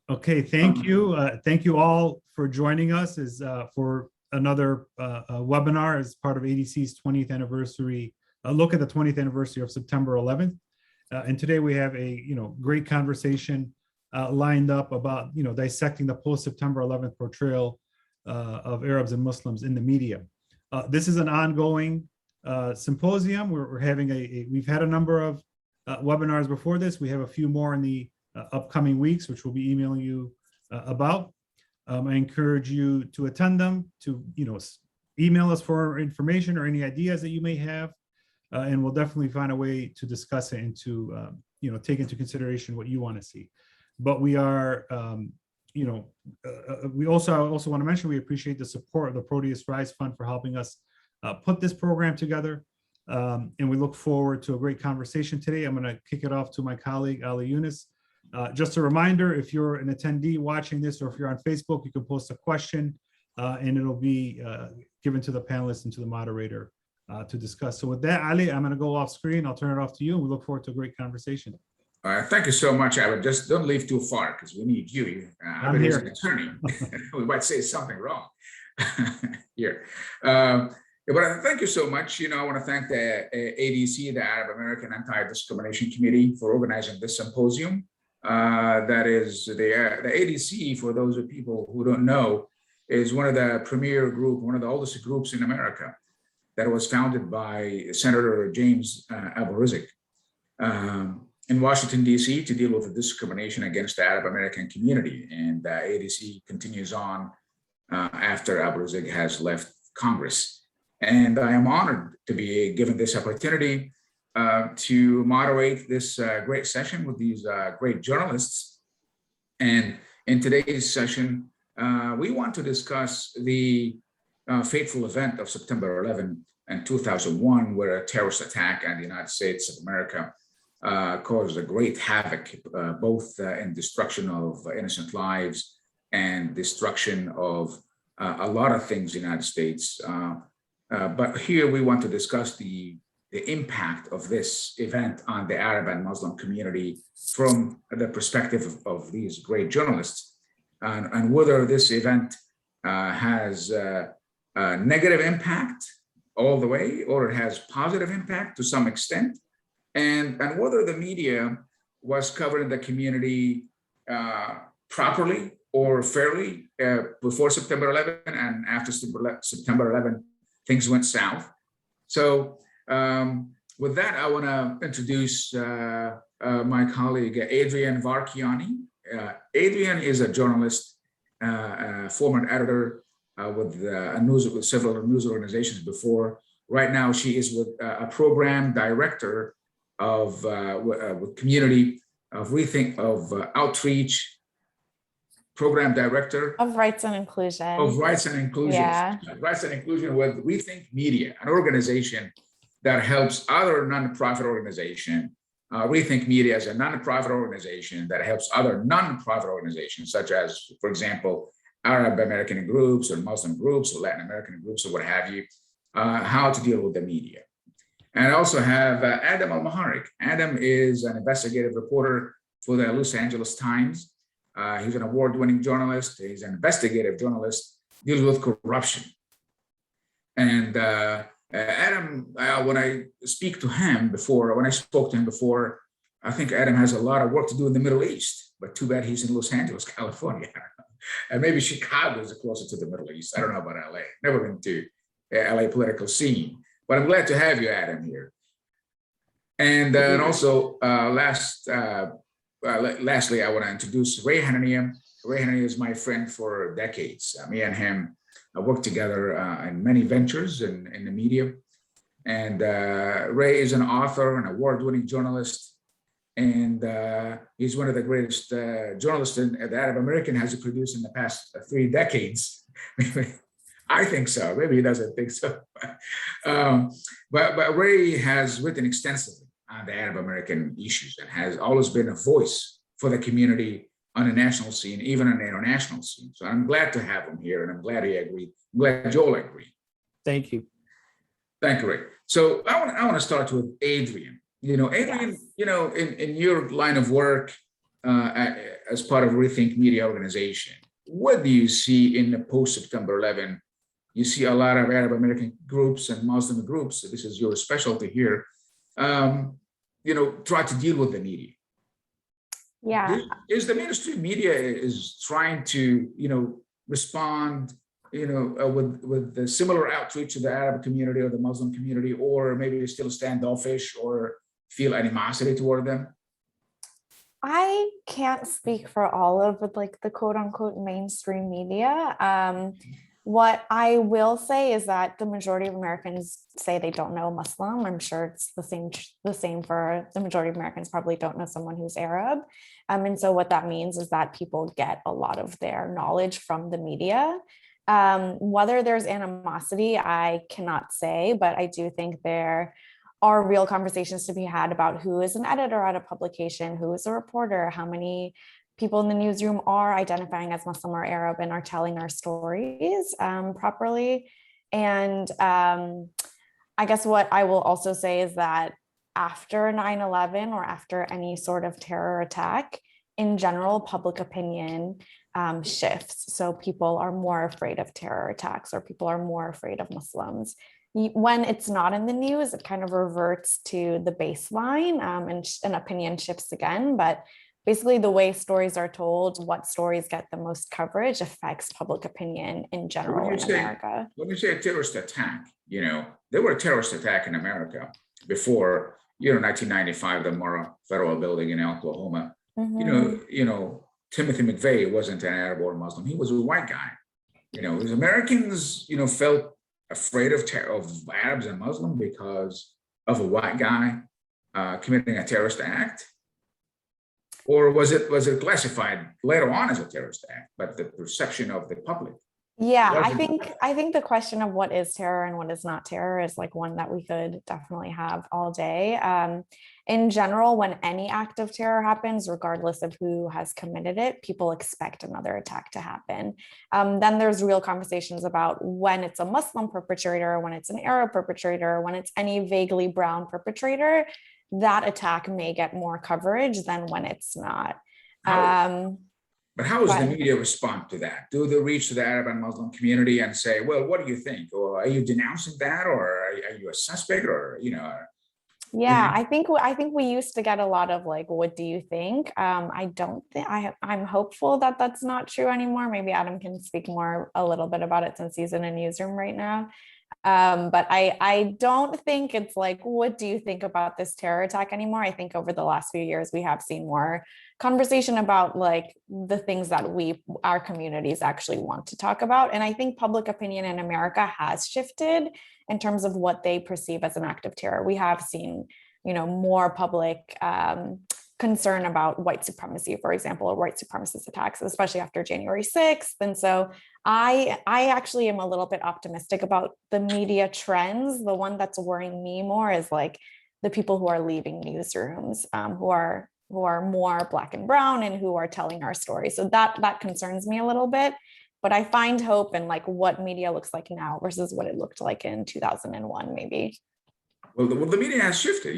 Okay, thank you. Thank you all for joining us for another webinar as part of ADC's 20th anniversary, a look at the 20th anniversary of September 11th. And today we have a great conversation lined up about dissecting the post-September 11th portrayal of Arabs and Muslims in the media. This is an ongoing symposium. We're having we've had a number of webinars before this. We have a few more in the upcoming weeks, which we'll be emailing you about. I encourage you to attend them, to email us for information or any ideas that you may have, and we'll definitely find a way to discuss it and to take into consideration what you want to see. But we are, we also want to mention we appreciate the support of the Proteus Rise Fund for helping us put this program together, and we look forward to a great conversation today. I'm going to kick it off to my colleague Ali Younes. Just a reminder, if you're an attendee watching this, or if you're on Facebook, you can post a question and it'll be given to the panelists and to the moderator to discuss. So with that, Ali, I'm going to go off screen. I'll turn it off to you, and we look forward to a great conversation. Thank you so much, Albert. Just don't leave too far because we need you. I'm here. An attorney. We might say something wrong here. But thank you so much. I want to thank the ADC, the Arab American Anti-Discrimination Committee, for organizing this symposium. That is the ADC, for those of people who don't know, is one of the premier group, one of the oldest groups in America, that was founded by Senator James Elmahrek in Washington, D.C. to deal with the discrimination against the Arab American community. And the ADC continues on after Elmahrek has left Congress. And I am honored to be given this opportunity to moderate this great session with these great journalists. And in today's session, we want to discuss the fateful event of September 11 and 2001, where a terrorist attack on the United States of America caused a great havoc, both in destruction of innocent lives and destruction of a lot of things in the United States. But here we want to discuss the impact of this event on the Arab and Muslim community from the perspective of these great journalists, and whether this event has a negative impact all the way, or it has positive impact to some extent, and whether the media was covering the community properly or fairly before September 11, and after September 11, things went south. So with that, I want to introduce my colleague, Adrienne Varkiani. Adrienne is a journalist, former editor with several news organizations before. Right now, she is with a program director of with community of Rethink, of outreach, program director of rights and inclusion. Of rights and inclusion. Yeah. Rights and inclusion with Rethink Media, an organization that helps other nonprofit organizations. Rethink Media is a nonprofit organization that helps other nonprofit organizations, such as, for example, Arab American groups or Muslim groups or Latin American groups or what have you, how to deal with the media. And I also have Adam Elmahrek. Adam is an investigative reporter for the Los Angeles Times. He's an award-winning journalist. He's an investigative journalist, deals with corruption. And Adam, when I spoke to him before, I think Adam has a lot of work to do in the Middle East, but too bad he's in Los Angeles, California. And maybe Chicago is closer to the Middle East. I don't know about LA. Never been to LA political scene, but I'm glad to have you, Adam, here. And also, lastly, I want to introduce Ray Hanania. Ray Hanania is my friend for decades. Me and him worked together in many ventures in the media. And Ray is an author, an award-winning journalist, and he's one of the greatest journalists that Arab American has produced in the past 3 decades. I think so. Maybe he doesn't think so. But Ray has written extensively on the Arab American issues and has always been a voice for the community on a national scene, even on the international scene. So I'm glad to have him here, and I'm glad he agreed. I'm glad Joel agreed. Thank you. Thank you, Ray. So I want to start with Adrienne. Adrienne, Yes. in your line of work, as part of Rethink Media organization. What do you see in the post-September 11? You see a lot of Arab American groups and Muslim groups, so this is your specialty here, try to deal with the media. Yeah. Is the mainstream media is trying to, respond, with the similar outreach to the Arab community or the Muslim community, or maybe they still standoffish or feel animosity toward them? I can't speak for all of like the quote unquote mainstream media. What I will say is that the majority of Americans say they don't know Muslim. I'm sure it's the same for the majority of Americans probably don't know someone who's Arab. And so what that means is that people get a lot of their knowledge from the media. Whether there's animosity, I cannot say, but I do think there are real conversations to be had about who is an editor at a publication, who is a reporter, how many people in the newsroom are identifying as Muslim or Arab and are telling our stories properly. And I guess what I will also say is that after 9/11 or after any sort of terror attack, in general, public opinion shifts. So people are more afraid of terror attacks, or people are more afraid of Muslims. When it's not in the news, it kind of reverts to the baseline and opinion shifts again. But basically, the way stories are told, what stories get the most coverage affects public opinion in general in America. When you say a terrorist attack, there were a terrorist attack in America before, 1995, the Murrah Federal Building in Oklahoma. Mm-hmm. Timothy McVeigh wasn't an Arab or Muslim. He was a white guy. As Americans, felt afraid of Arabs and Muslims because of a white guy committing a terrorist act. Or was it classified later on as a terrorist act, but the perception of the public? Yeah, I think the question of what is terror and what is not terror is like one that we could definitely have all day. In general, when any act of terror happens, regardless of who has committed it, people expect another attack to happen. Then there's real conversations about when it's a Muslim perpetrator, when it's an Arab perpetrator, when it's any vaguely brown perpetrator, that attack may get more coverage than when it's not. But how does the media respond to that? Do they reach to the Arab and Muslim community and say, well, what do you think? Or are you denouncing that? Or are you a suspect? Or, Yeah, I think we used to get a lot of like, what do you think? I don't think I'm hopeful that that's not true anymore. Maybe Adam can speak a little bit about it since he's in a newsroom right now. But I don't think it's like, what do you think about this terror attack anymore? I think over the last few years, we have seen more conversation about like the things that our communities actually want to talk about. And I think public opinion in America has shifted in terms of what they perceive as an act of terror. We have seen, more public concern about white supremacy, for example, or white supremacist attacks, especially after January 6th. And so I actually am a little bit optimistic about the media trends. The one that's worrying me more is like the people who are leaving newsrooms, who are more Black and brown and who are telling our story. So that concerns me a little bit. But I find hope in like what media looks like now versus what it looked like in 2001, maybe. Well, the media has shifted.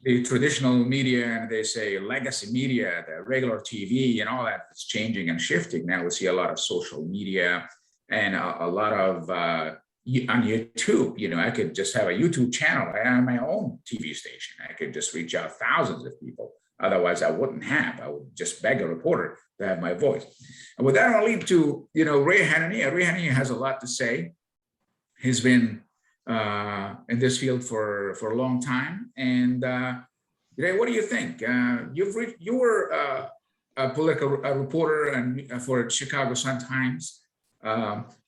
The traditional media, and they say legacy media, the regular TV and all that is changing and shifting. Now we see a lot of social media and a lot of on YouTube. I could just have a YouTube channel. I have my own TV station. I could just reach out thousands of people. Otherwise, I wouldn't have. I would just beg a reporter to have my voice. And with that, I'll lead to Ray Hanania. Ray Hanania has a lot to say. He's been in this field for a long time. And Ray, what do you think? You were a political reporter and for Chicago Sun-Times,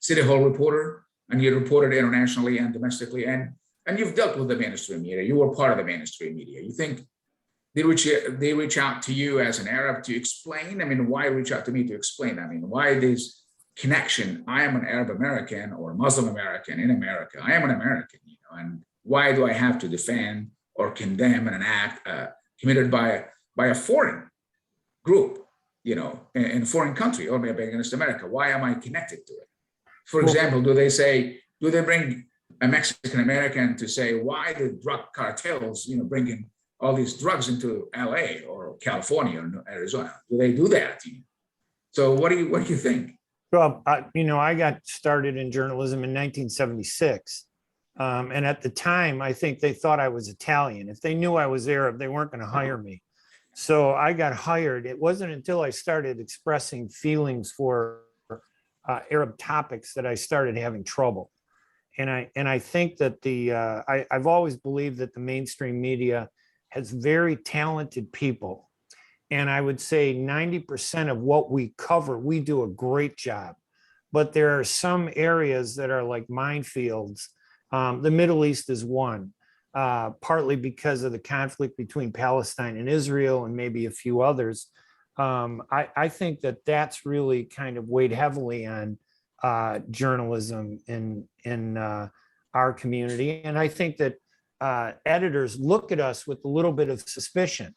City Hall reporter, and you reported internationally and domestically, and you've dealt with the mainstream media. You were part of the mainstream media. You think they reach out to you as an Arab to explain? Why reach out to me to explain? Why this connection? I am an Arab American or Muslim American in America. I am an American, and why do I have to defend or condemn an act committed by a foreign group, in a foreign country, or maybe against America? Why am I connected to it? For example, do they bring a Mexican American to say why the drug cartels, bringing all these drugs into LA, or California or Arizona. Do they do that? So what do you think? Well, I got started in journalism in 1976. And at the time, I think they thought I was Italian. If they knew I was Arab, they weren't going to hire me. So I got hired. It wasn't until I started expressing feelings for Arab topics that I started having trouble. And I think that I've always believed that the mainstream media has very talented people. And I would say 90% of what we cover, we do a great job. But there are some areas that are like minefields. The Middle East is one, partly because of the conflict between Palestine and Israel and maybe a few others. I think that that's really kind of weighed heavily on journalism in our community. And I think that editors look at us with a little bit of suspicion.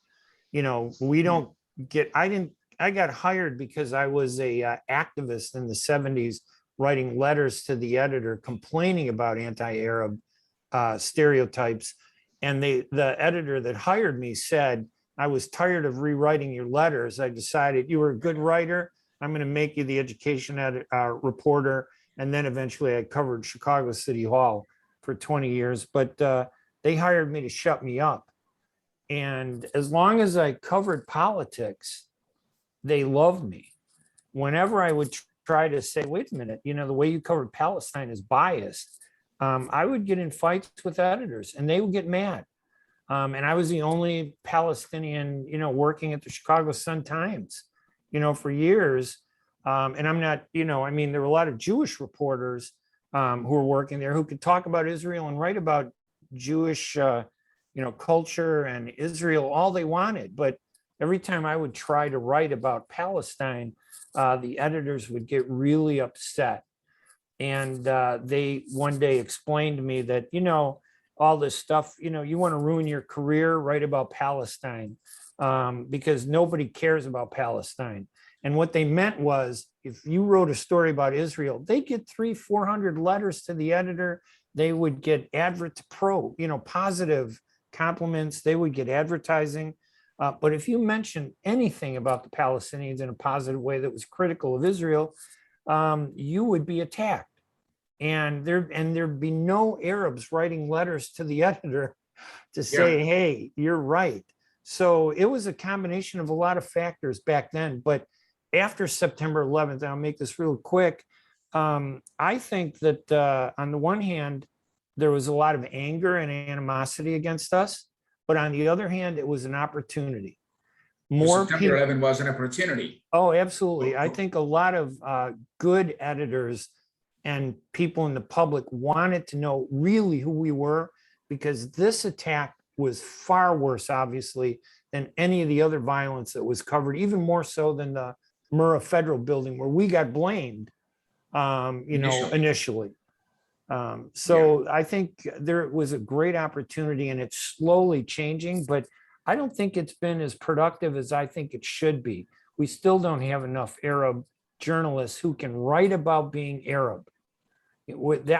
We don't get, I got hired because I was a activist in the 70s, writing letters to the editor complaining about anti-Arab stereotypes. And the editor that hired me said, I was tired of rewriting your letters. I decided you were a good writer. I'm going to make you the education reporter. And then eventually I covered Chicago City Hall for 20 years, but they hired me to shut me up. And as long as I covered politics, they loved me. Whenever I would try to say, wait a minute, the way you covered Palestine is biased, I would get in fights with editors and they would get mad. And I was the only Palestinian, working at the Chicago Sun-Times, for years. And I'm not, there were a lot of Jewish reporters who were working there who could talk about Israel and write about Jewish, culture and Israel, all they wanted. But every time I would try to write about Palestine, the editors would get really upset. And they one day explained to me that, all this stuff, you want to ruin your career, write about Palestine, because nobody cares about Palestine. And what they meant was, if you wrote a story about Israel, they get 300-400 letters to the editor. They would get positive compliments. They would get advertising. But if you mentioned anything about the Palestinians in a positive way that was critical of Israel, you would be attacked. And there'd be no Arabs writing letters to the editor to say, hey, you're right. So it was a combination of a lot of factors back then. But after September 11th, I'll make this real quick. I think that on the one hand, there was a lot of anger and animosity against us. But on the other hand, it was an opportunity. More September 11 was an opportunity. Oh, absolutely. I think a lot of good editors and people in the public wanted to know really who we were, because this attack was far worse, obviously, than any of the other violence that was covered, even more so than the Murrah Federal Building, where we got blamed, initially. I think there was a great opportunity, and it's slowly changing, but I don't think it's been as productive as I think it should be. We still don't have enough Arab journalists who can write about being Arab.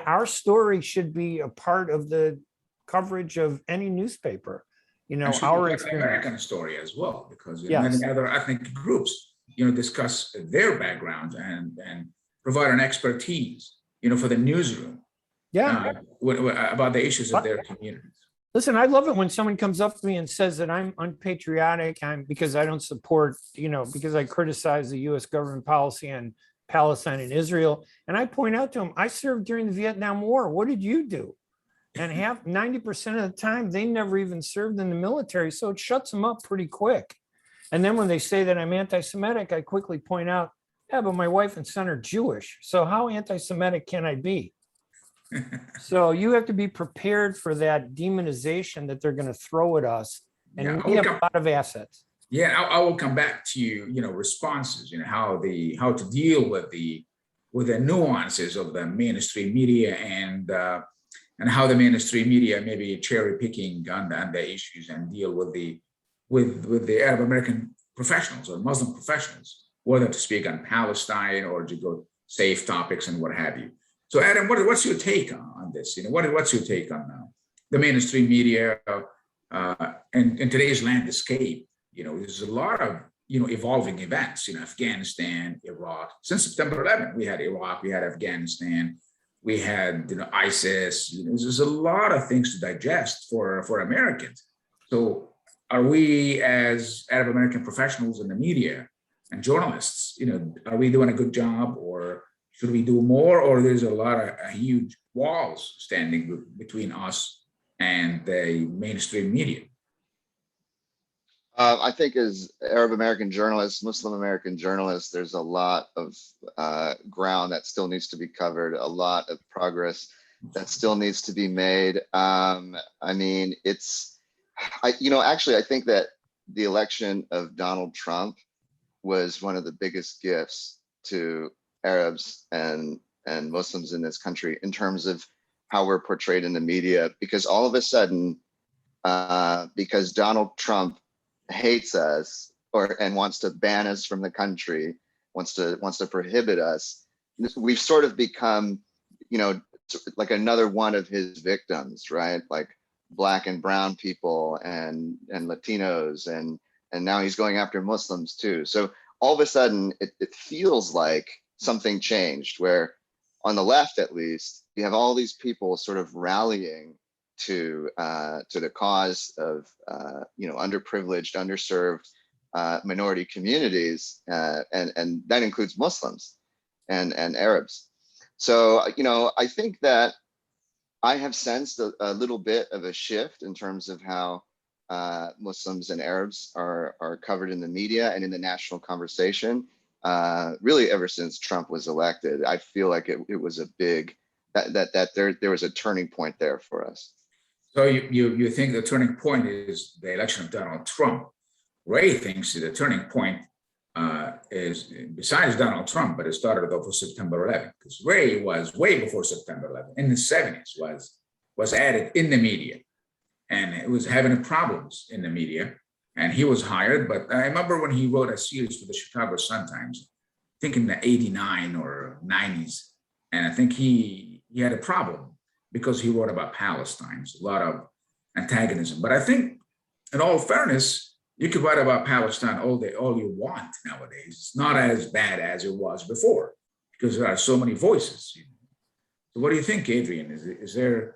Our story should be a part of the coverage of any newspaper. Our experience. American story as well, because many other ethnic groups, discuss their backgrounds and provide an expertise, for the newsroom. About the issues of their communities. Listen, I love it when someone comes up to me and says that I'm unpatriotic, because I don't support, because I criticize the U.S. government policy on Palestine and Israel. And I point out to them, I served during the Vietnam War. What did you do? And 90% of the time, they never even served in the military. So it shuts them up pretty quick. And then when they say that I'm anti-Semitic, I quickly point out, yeah, but my wife and son are Jewish. So how anti-Semitic can I be? So you have to be prepared for that demonization that they're going to throw at us. And we have a lot of assets. Yeah, I will come back to responses, how to deal with the nuances of the mainstream media and how the mainstream media may be cherry picking on the issues and deal with the Arab American professionals or Muslim professionals, whether to speak on Palestine or to go safe topics and what have you. So, Adam, what's your take on this? What's your take on the mainstream media in today's landscape? There's a lot of, evolving events, Afghanistan, Iraq. Since September 11th, we had Iraq, we had Afghanistan, we had, ISIS. There's a lot of things to digest for Americans. So are we, as Arab American professionals in the media and journalists, are we doing a good job, or should we do more? Or there's a lot of huge walls standing between us and the mainstream media? I think as Arab American journalists, Muslim American journalists, there's a lot of ground that still needs to be covered, a lot of progress that still needs to be made. I mean, actually, I think that the election of Donald Trump was one of the biggest gifts to Arabs and Muslims in this country in terms of how we're portrayed in the media, because all of a sudden, because Donald Trump hates us and wants to ban us from the country, wants to prohibit us, we've sort of become, like another one of his victims, right? Like Black and brown people and Latinos, and now he's going after Muslims too. So all of a sudden it feels like something changed, where on the left, at least, you have all these people sort of rallying to the cause of underprivileged, underserved minority communities, and that includes Muslims and Arabs. So I think that I have sensed a little bit of a shift in terms of how Muslims and Arabs are covered in the media and in the national conversation. Really, ever since Trump was elected, I feel like it was a big there was a turning point there for us. So you think the turning point is the election of Donald Trump? Ray thinks the turning point is besides Donald Trump, but it started off with September 11th, because Ray was way before September 11th, in the 70s, was added in the media, and it was having problems in the media, and he was hired. But I remember when he wrote a series for the Chicago Sun-Times, I think in the 89 or 90s, and I think he had a problem because he wrote about Palestine, so a lot of antagonism. But I think, in all fairness, you could write about Palestine all you want nowadays. It's not as bad as it was before, because there are so many voices. So what do you think, Adrienne? Is there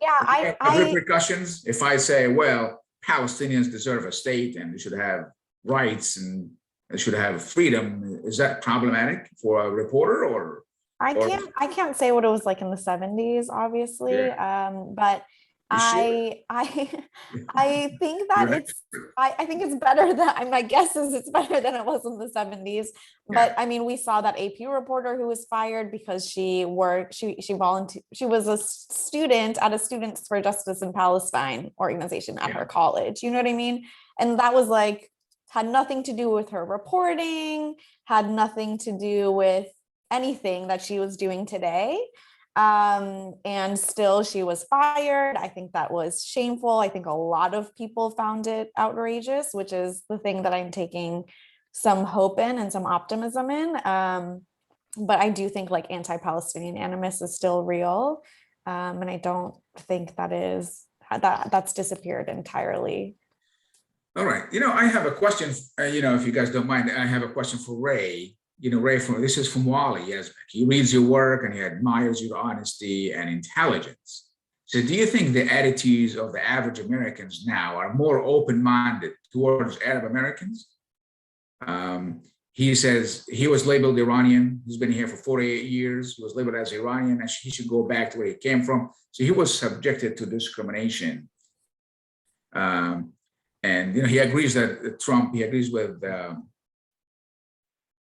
repercussions if I say, well, Palestinians deserve a state and they should have rights and they should have freedom? Is that problematic for a reporter, or? I can't say what it was like in the 70s, obviously. Yeah. But I think that I think it's better than, my guess is it's better than it was in the 70s. But I mean, we saw that AP reporter who was fired because she volunteered. She was a student at a Students for Justice in Palestine organization at her college. You know what I mean? And that was like, had nothing to do with her reporting, had nothing to do with anything that she was doing today. And still she was fired. I think that was shameful. I think a lot of people found it outrageous, which is the thing that I'm taking some hope in and some optimism in. But I do think like anti-Palestinian animus is still real. And I don't think that's disappeared entirely. All right. I have a question, if you guys don't mind, I have a question for Ray. Ray, this is from Wally Yesbeck. He reads your work and he admires your honesty and intelligence. So do you think the attitudes of the average Americans now are more open-minded towards Arab Americans? He says he was labeled Iranian. He's been here for 48 years. He was labeled as Iranian, and he should go back to where he came from. So he was subjected to discrimination. And he agrees that he agrees with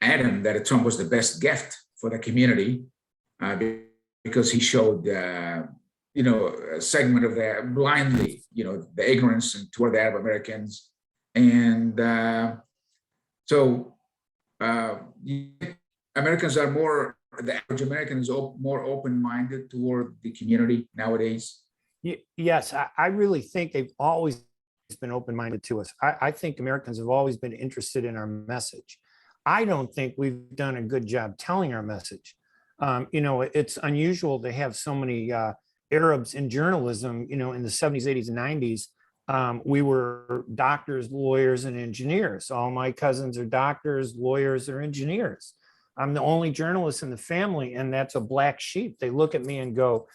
Adam that Trump was the best gift for the community because he showed, a segment of the blindly, the ignorance toward the Arab Americans. And Americans are the average American is more open-minded toward the community nowadays. Yes, I really think they've always been open-minded to us. I think Americans have always been interested in our message. I don't think we've done a good job telling our message. It's unusual to have so many Arabs in journalism, in the 70s, 80s, and 90s We were doctors, lawyers, and engineers. All my cousins are doctors, lawyers, or engineers. I'm the only journalist in the family, and that's a black sheep. They look at me and go,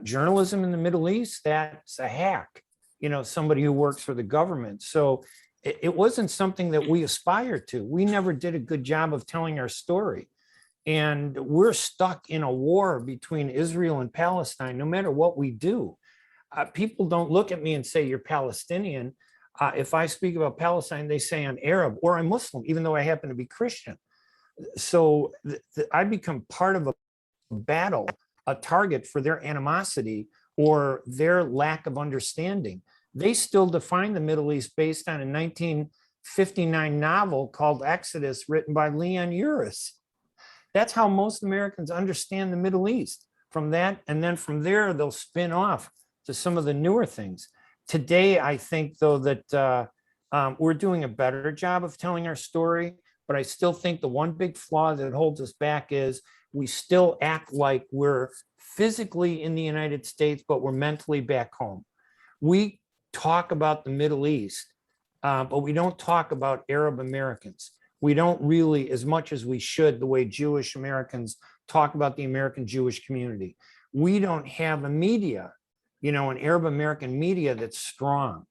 journalism in the Middle East, that's a hack, somebody who works for the government. So it wasn't something that we aspired to. We never did a good job of telling our story. And we're stuck in a war between Israel and Palestine, no matter what we do. People don't look at me and say, you're Palestinian. If I speak about Palestine, they say I'm Arab or I'm Muslim, even though I happen to be Christian. So I become part of a battle, a target for their animosity or their lack of understanding. They still define the Middle East based on a 1959 novel called Exodus, written by Leon Uris. That's how most Americans understand the Middle East. From that, and then from there, they'll spin off to some of the newer things. Today, I think, though, that we're doing a better job of telling our story, but I still think the one big flaw that holds us back is we still act like we're physically in the United States, but we're mentally back home. We talk about the Middle East, but we don't talk about Arab Americans. We don't really, as much as we should, the way Jewish Americans talk about the American Jewish community. We don't have a media, an Arab American media that's strong.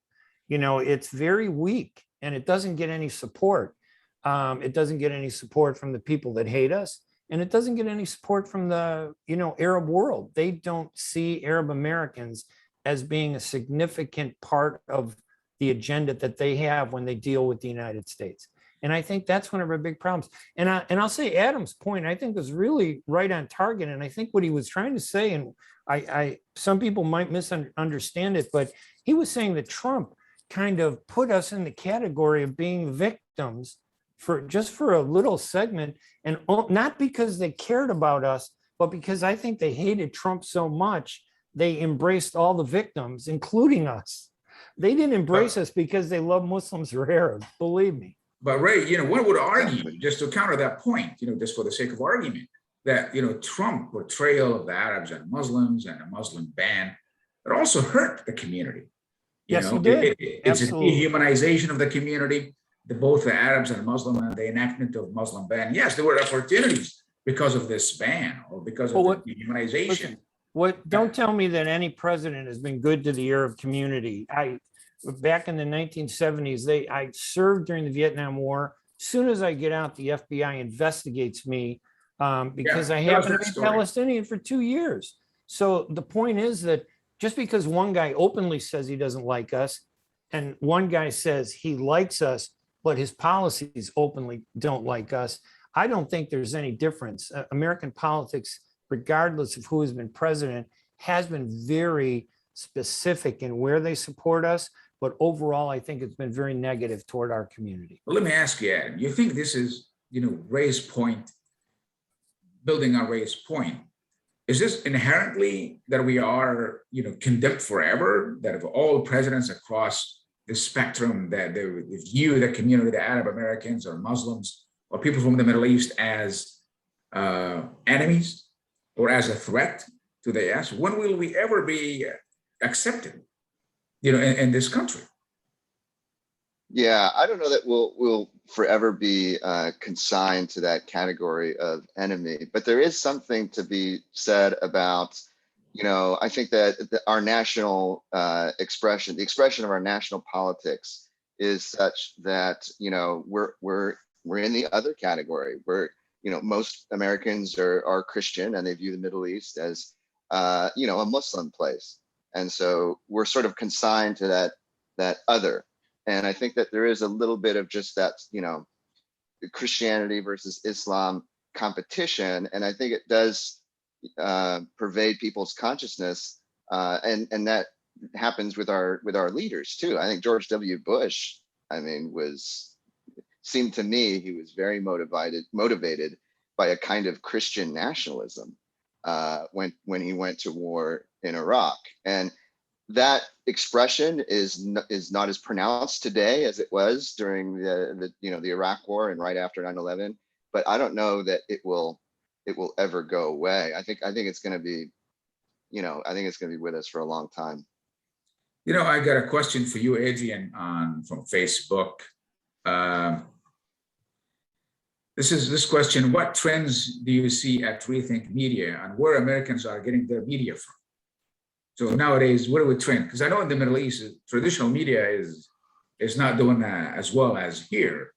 It's very weak and it doesn't get any support. It doesn't get any support from the people that hate us. And it doesn't get any support from the, Arab world. They don't see Arab Americans as being a significant part of the agenda that they have when they deal with the United States. And I think that's one of our big problems. And I'll say Adam's point, I think, was really right on target. And I think what he was trying to say, and some people might misunderstand it, but he was saying that Trump kind of put us in the category of being victims for a little segment, and not because they cared about us, but because I think they hated Trump so much, they embraced all the victims, including us. They didn't embrace us because they love Muslims or Arabs, believe me. But Ray, one would argue, just to counter that point, just for the sake of argument, that, Trump portrayal of the Arabs and Muslims and a Muslim ban, it also hurt the community. Yes, he did. It's a dehumanization of the community, both the Arabs and Muslim, and the enactment of Muslim ban. Yes, there were opportunities because of this ban or because of the dehumanization. Don't tell me that any president has been good to the Arab community. Back in the 1970s, I served during the Vietnam War. As soon as I get out, the FBI investigates me because I happen to be Palestinian for 2 years. So the point is that just because one guy openly says he doesn't like us, and one guy says he likes us, but his policies openly don't like us, I don't think there's any difference. American politics, regardless of who has been president, has been very specific in where they support us. But overall, I think it's been very negative toward our community. Well, let me ask you, Adam, you think this is, Ray's point, building on Ray's point, is this inherently that we are, condemned forever, that of all presidents across the spectrum, that they view the community, the Arab Americans or Muslims or people from the Middle East as enemies or as a threat to the U.S.? When will we ever be accepted, in this country? Yeah, I don't know that we'll forever be consigned to that category of enemy, but there is something to be said about, I think that our national expression, the expression of our national politics, is such that we're in the other category. Where most Americans are Christian and they view the Middle East as a Muslim place, and so we're sort of consigned to that other. And I think that there is a little bit of just that, Christianity versus Islam competition. And I think it does pervade people's consciousness. And that happens with our leaders too. I think George W. Bush, seemed to me, he was very motivated by a kind of Christian nationalism when he went to war in Iraq. And that expression is not as pronounced today as it was during the Iraq War and right after 9/11. But I don't know that it will ever go away. I think it's going to be, I think it's going to be with us for a long time. I got a question for you, Adrienne, from Facebook. This question: what trends do you see at Rethink Media, and where Americans are getting their media from? So nowadays, what are we trend? Because I know in the Middle East, traditional media is not doing as well as here,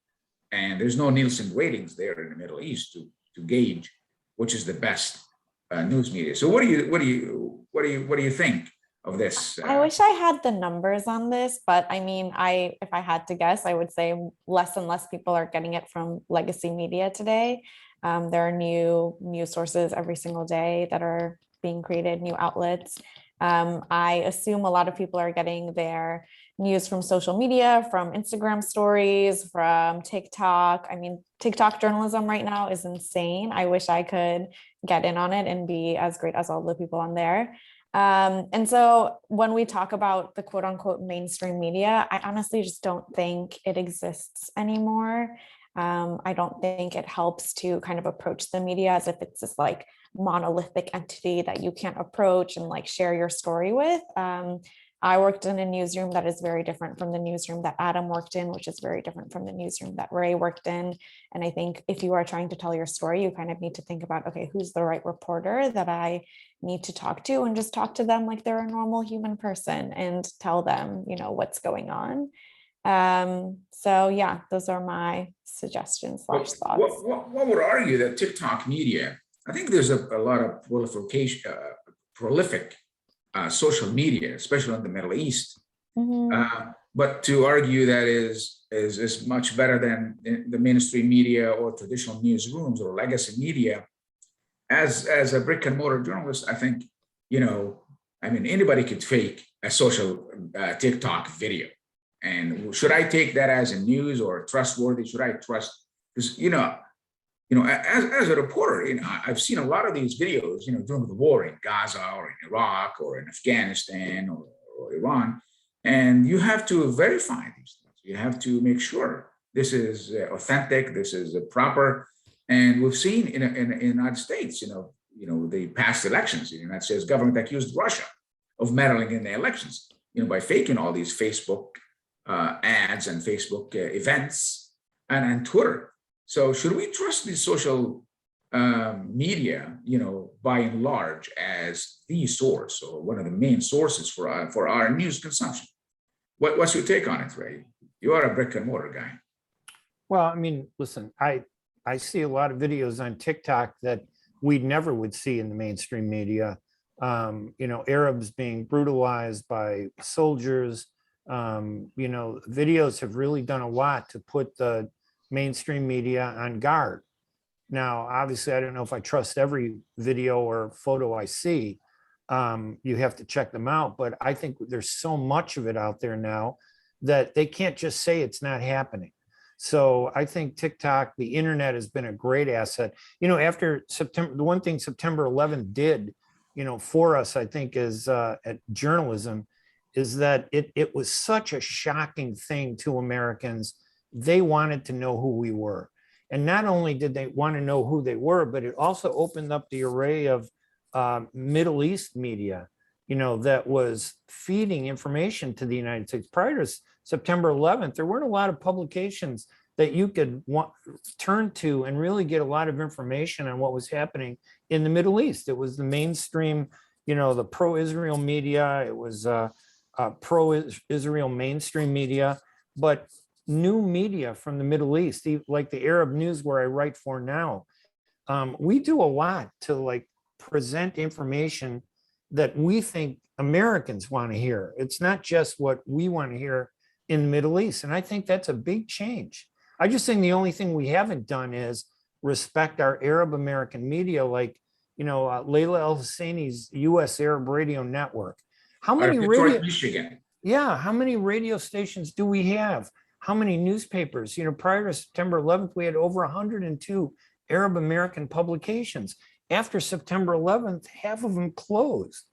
and there's no Nielsen ratings there in the Middle East to gauge which is the best news media. So what do you think of this? I wish I had the numbers on this, but I mean, if I had to guess, I would say less and less people are getting it from legacy media today. There are new news sources every single day that are being created, new outlets. I assume a lot of people are getting their news from social media, from Instagram stories, from TikTok. I mean, TikTok journalism right now is insane. I wish I could get in on it and be as great as all the people on there. And so when we talk about the quote unquote mainstream media, I honestly just don't think it exists anymore. I don't think it helps to kind of approach the media as if it's this like monolithic entity that you can't approach and like share your story with. I worked in a newsroom that is very different from the newsroom that Adam worked in, which is very different from the newsroom that Ray worked in. And I think if you are trying to tell your story, you kind of need to think about, okay, who's the right reporter that I need to talk to, and just talk to them like they're a normal human person and tell them, what's going on. So yeah, those are my suggestions / thoughts. What would argue that TikTok media, I think there's a lot of prolific social media, especially in the Middle East. But to argue that is much better than the mainstream media or traditional newsrooms or legacy media, as a brick and mortar journalist, I think, anybody could fake a social TikTok video. And should I take that as a news or trustworthy? Should I trust? Because, as a reporter, I've seen a lot of these videos, during the war in Gaza or in Iraq or in Afghanistan or Iran, and you have to verify these things. You have to make sure this is authentic, this is proper. And we've seen in the United States, the past elections, the United States government accused Russia of meddling in the elections, by faking all these Facebook ads and Facebook events and Twitter. So should we trust the social media, by and large, as the source or one of the main sources for our news consumption? What's your take on it, Ray? You are a brick and mortar guy. Well, I mean, listen, I see a lot of videos on TikTok that we never would see in the mainstream media. Arabs being brutalized by soldiers. Videos have really done a lot to put the mainstream media on guard. Now, obviously, I don't know if I trust every video or photo I see. You have to check them out, but I think there's so much of it out there now that they can't just say it's not happening. So I think TikTok, the internet, has been a great asset. After September, the one thing September 11th did, for us, I think, is at journalism, is that it was such a shocking thing to Americans. They wanted to know who we were. And not only did they want to know who they were, but it also opened up the array of Middle East media, that was feeding information to the United States. Prior to September 11th, there weren't a lot of publications that you could turn to and really get a lot of information on what was happening in the Middle East. It was the mainstream, the pro-Israel media. It was pro-Israel mainstream media, but new media from the Middle East, like the Arab News, where I write for now, we do a lot to present information that we think Americans want to hear. It's not just what we want to hear in the Middle East. And I think that's a big change. I just think the only thing we haven't done is respect our Arab American media, like, Layla El-Husseini's U.S. Arab Radio Network. How many how many radio stations do we have? How many newspapers? Prior to September 11th, we had over 102 Arab American publications. After September 11th, half of them closed.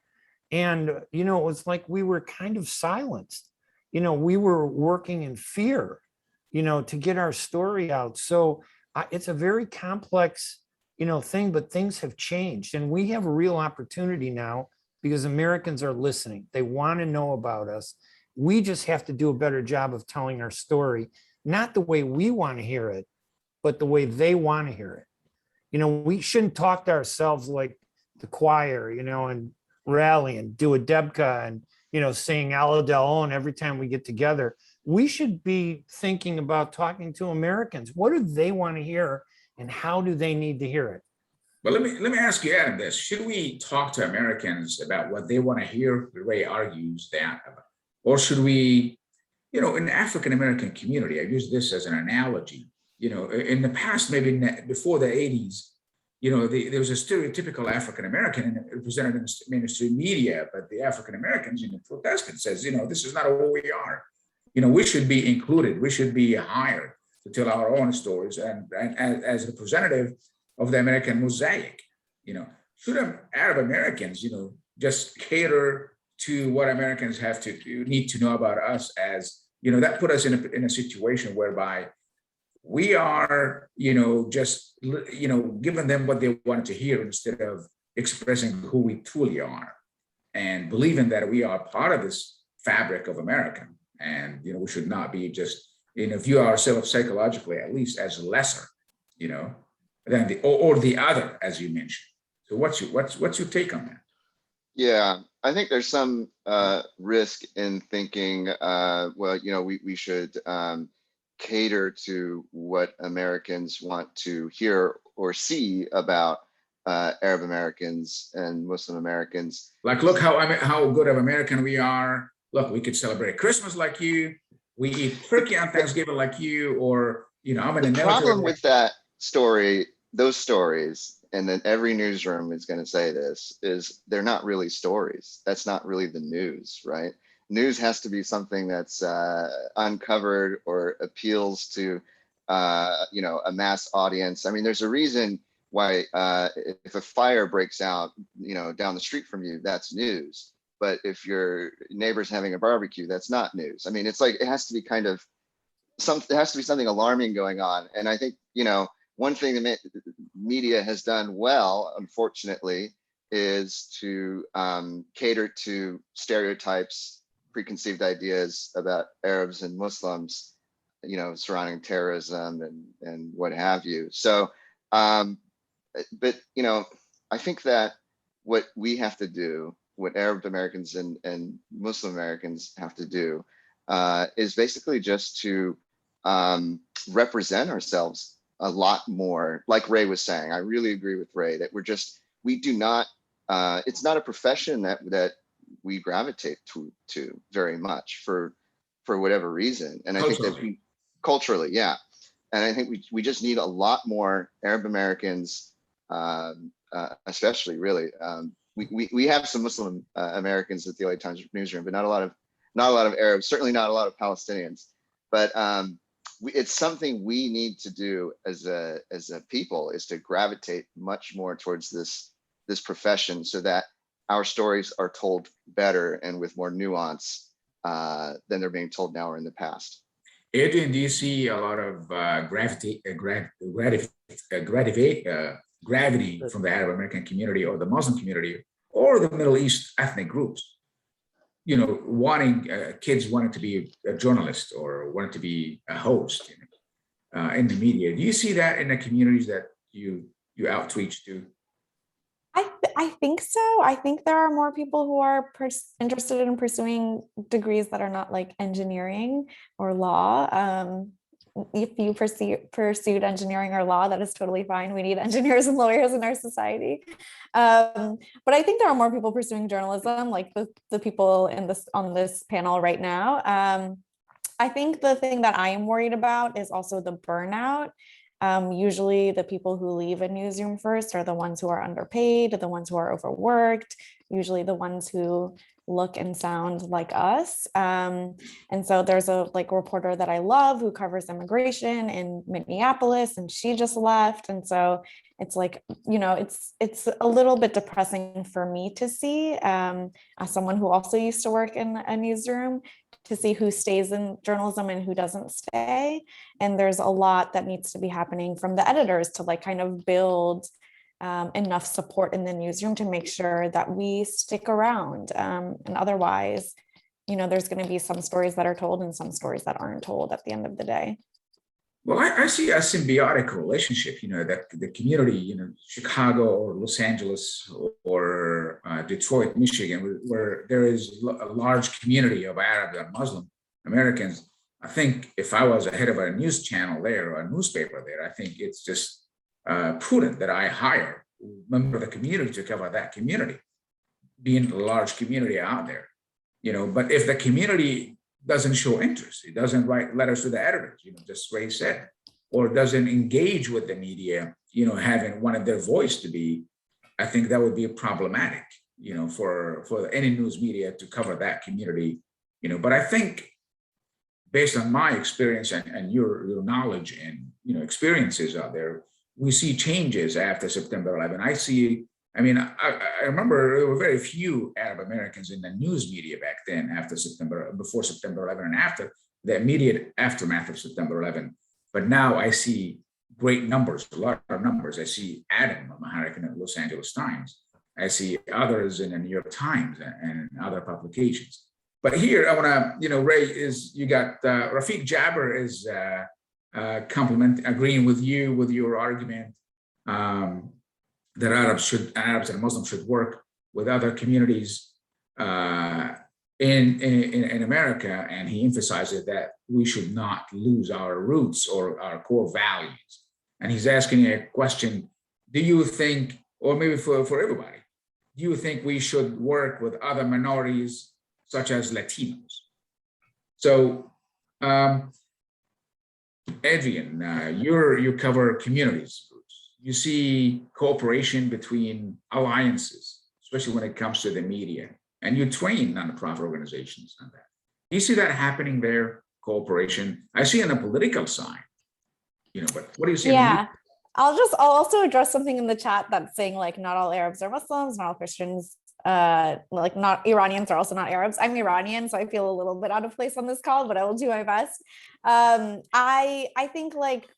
And, it was like we were kind of silenced. We were working in fear, to get our story out. So it's a very complex, thing, but things have changed. And we have a real opportunity now because Americans are listening. They want to know about us. We just have to do a better job of telling our story, not the way we want to hear it, but the way they want to hear it. You know, we shouldn't talk to ourselves like the choir, you know, and rally and do a Debka and, you know, sing Ala Del On every time we get together. We should be thinking about talking to Americans. What do they want to hear and how do they need to hear it? But let me ask you, Adam, this. Should we talk to Americans about what they want to hear? Ray argues that. Or should we, you know, in the African-American community, I use this as an analogy, you know, in the past, maybe before the 80s, you know, there was a stereotypical African-American represented in the mainstream media, but the African-Americans in the Protestant says, you know, this is not who we are. You know, we should be included. We should be hired to tell our own stories and as representative of the American mosaic. You know, should Arab Americans, you know, just cater to what Americans have to need to know about us, as, you know, that put us in a situation whereby we are, you know, just, you know, giving them what they wanted to hear instead of expressing who we truly are and believing that we are part of this fabric of America. And, you know, we should not be just, you know, view ourselves psychologically, at least, as lesser, you know, than the or the other, as you mentioned. So what's your take on that? Yeah, I think there's some risk in thinking, well, you know, we should cater to what Americans want to hear or see about Arab Americans and Muslim Americans. Like, look how good of American we are. Look, we could celebrate Christmas like you. We eat turkey on Thanksgiving like you, or, you know, I'm in the military. The problem with that story, those stories, and then every newsroom is going to say this, is they're not really stories. That's not really the news, right? News has to be something that's uncovered or appeals to, you know, a mass audience. I mean, there's a reason why if a fire breaks out, you know, down the street from you, that's news. But if your neighbor's having a barbecue, that's not news. I mean, it's like, it has to be kind of there has to be something alarming going on. And I think, you know, one thing the media has done well, unfortunately, is to cater to stereotypes, preconceived ideas about Arabs and Muslims, you know, surrounding terrorism and what have you. So, but, you know, I think that what we have to do, what Arab Americans and Muslim Americans have to do is basically just to represent ourselves a lot more. Like Ray was saying, I really agree with Ray that we do not, it's not a profession that we gravitate to very much for whatever reason. And I think that culturally, yeah. And I think we just need a lot more Arab Americans, especially really. We have some Muslim Americans at the LA Times newsroom, but not a lot of Arabs, certainly not a lot of Palestinians. But it's something we need to do as a people, is to gravitate much more towards this profession, so that our stories are told better and with more nuance than they're being told now or in the past. Adrienne, do you see a lot of gravity from the Arab American community or the Muslim community or the Middle East ethnic groups, you know, kids wanting to be a journalist or wanting to be a host, you know, in the media? Do you see that in the communities that you outreach to? I think so. I think there are more people who are interested in pursuing degrees that are not like engineering or law. If you pursued engineering or law, that is totally fine. We need engineers and lawyers in our society. But I think there are more people pursuing journalism, like the people on this panel right now. I think the thing that I am worried about is also the burnout. Usually the people who leave a newsroom first are the ones who are underpaid, the ones who are overworked, usually the ones who look and sound like us. And so there's a reporter that I love who covers immigration in Minneapolis, and she just left. And so it's like, you know, it's a little bit depressing for me to see, as someone who also used to work in a newsroom, to see who stays in journalism and who doesn't stay. And there's a lot that needs to be happening from the editors to like kind of build enough support in the newsroom to make sure that we stick around. And otherwise, there's going to be some stories that are told and some stories that aren't told at the end of the day. Well, I see a symbiotic relationship, that the community, Chicago or Los Angeles or Detroit, Michigan, where there is a large community of Arab and Muslim Americans. I think if I was a head of a news channel there or a newspaper there, I think it's just prudent that I hire a member of the community to cover that community, being a large community out there, but if the community doesn't show interest, it doesn't write letters to the editors, just Ray said, or doesn't engage with the media, having wanted their voice to be, I think that would be problematic, for any news media to cover that community, but I think based on my experience and your knowledge and, experiences out there, we see changes after September 11. I remember there were very few Arab Americans in the news media back then before September 11 and after the immediate aftermath of September 11. But now I see great numbers, a lot of numbers. I see Elmahrek in the Los Angeles Times. I see others in the New York Times and other publications. But here I want to, Ray, you got Rafiq Jabber is agreeing with you with your argument. That Arabs and Muslims should work with other communities in America, and he emphasizes that we should not lose our roots or our core values. And he's asking a question: do you think, or maybe for everybody, do you think we should work with other minorities such as Latinos? So, Adrienne, you cover communities. You see cooperation between alliances, especially when it comes to the media, and you train nonprofit organizations on that. Do you see that happening there, cooperation? I see on the political side, but what do you see? Yeah, I'll also address something in the chat that's saying like not all Arabs are Muslims, not all Christians, like not Iranians are also not Arabs. I'm Iranian, so I feel a little bit out of place on this call, but I will do my best. I think like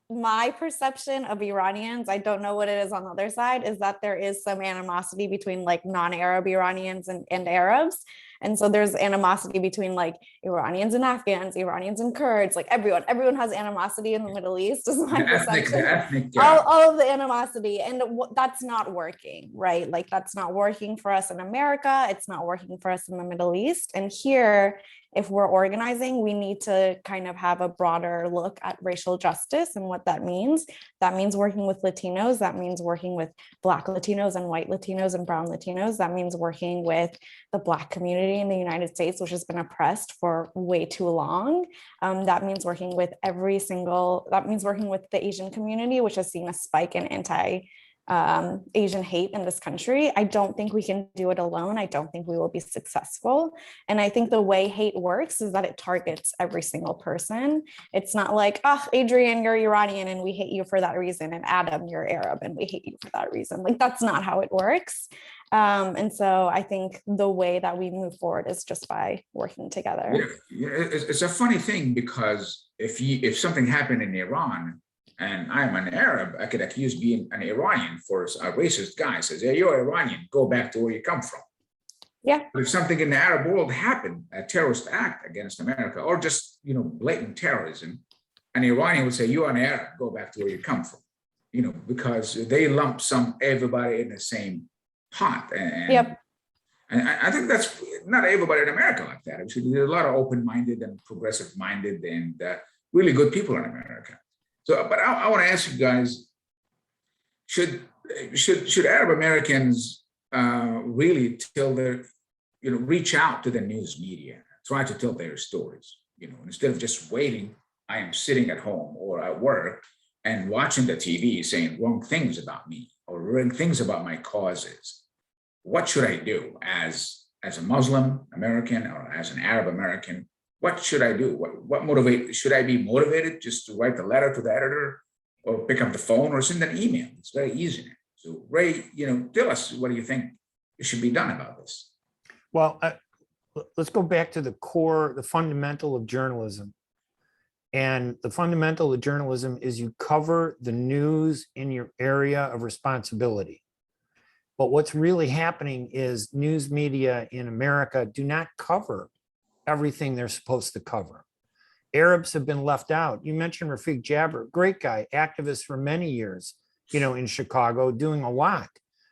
my perception of Iranians, I don't know what it is on the other side, is that there is some animosity between like non-Arab Iranians and Arabs. And so there's animosity between like Iranians and Afghans, Iranians and Kurds, like everyone has animosity in the Middle East, is my perception. All of the animosity, and that's not working, right? Like that's not working for us in America. It's not working for us in the Middle East. And here, if we're organizing, we need to kind of have a broader look at racial justice and what that means. That means working with Latinos. That means working with Black Latinos and white Latinos and brown Latinos. That means working with the Black community in the United States, which has been oppressed for way too long. That means working with working with the Asian community, which has seen a spike in Asian hate in this country. I don't think we can do it alone. I don't think we will be successful. And I think the way hate works is that it targets every single person. It's not like, Adrienne, you're Iranian and we hate you for that reason. And Adam, you're Arab and we hate you for that reason. Like that's not how it works. And so I think the way that we move forward is just by working together. Yeah, it's a funny thing because if something happened in Iran, and I'm an Arab, I could accuse being an Iranian for a racist guy says, "Hey, you're Iranian, go back to where you come from." Yeah. But if something in the Arab world happened, a terrorist act against America, or just blatant terrorism, an Iranian would say, "You're an Arab, go back to where you come from," because they lump everybody in the same pot. And I think that's not everybody in America like that. Actually, there's a lot of open-minded and progressive-minded and really good people in America. So, but I want to ask you guys: should Arab Americans really reach out to the news media, try to tell their stories? Instead of just waiting, I am sitting at home or at work and watching the TV saying wrong things about me or wrong things about my causes. What should I do as a Muslim American or as an Arab American? What should I do? Should I be motivated just to write the letter to the editor or pick up the phone or send an email? It's very easy now. So Ray, tell us, what do you think should be done about this? Well, let's go back to the core, the fundamental of journalism. And the fundamental of journalism is you cover the news in your area of responsibility. But what's really happening is news media in America do not cover everything they're supposed to cover. Arabs have been left out. You mentioned Rafik Jabber, great guy, activist for many years, in Chicago, doing a lot.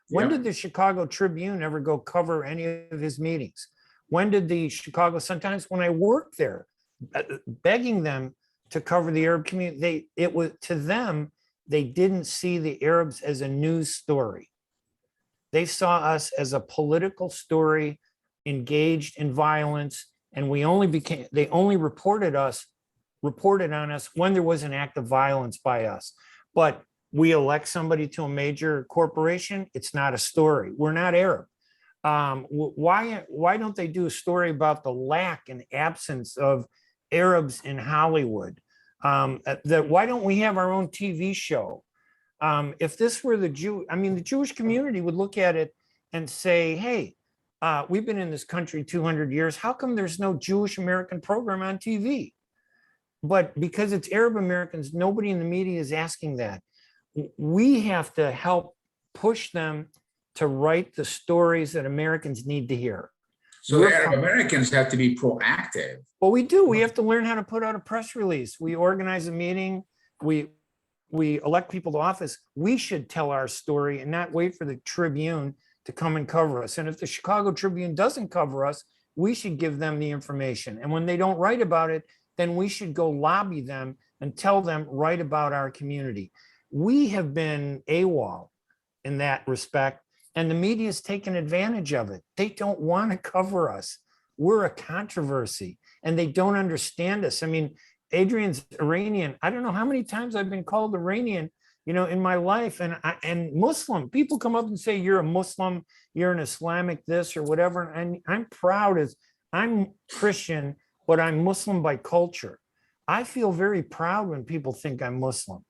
When did the Chicago Tribune ever go cover any of his meetings? When did the Chicago Sun-Times, when I worked there, begging them to cover the Arab community, it was to them, they didn't see the Arabs as a news story. They saw us as a political story engaged in violence, and they only reported on us when there was an act of violence by us. But we elect somebody to a major corporation, it's not a story. We're not Arab. Why don't they do a story about the lack and absence of Arabs in Hollywood? Why don't we have our own TV show? If this were the Jewish community would look at it and say, hey, we've been in this country 200 years. How come there's no Jewish American program on TV? But because it's Arab Americans, nobody in the media is asking that. We have to help push them to write the stories that Americans need to hear. So the Arab Americans have to be proactive. Well, we do. We have to learn how to put out a press release. We organize a meeting. We elect people to office. We should tell our story and not wait for the Tribune to come and cover us. And if the Chicago Tribune doesn't cover us, we should give them the information. And when they don't write about it, then we should go lobby them and tell them, write about our community. We have been AWOL in that respect, and the media has taken advantage of it. They don't want to cover us. We're a controversy, and they don't understand us. I mean, Adrienne's Iranian. I don't know how many times I've been called Iranian, in my life, and Muslim. People come up and say, you're a Muslim, you're an Islamic this or whatever. And I'm proud as I'm Christian, but I'm Muslim by culture. I feel very proud when people think I'm Muslim,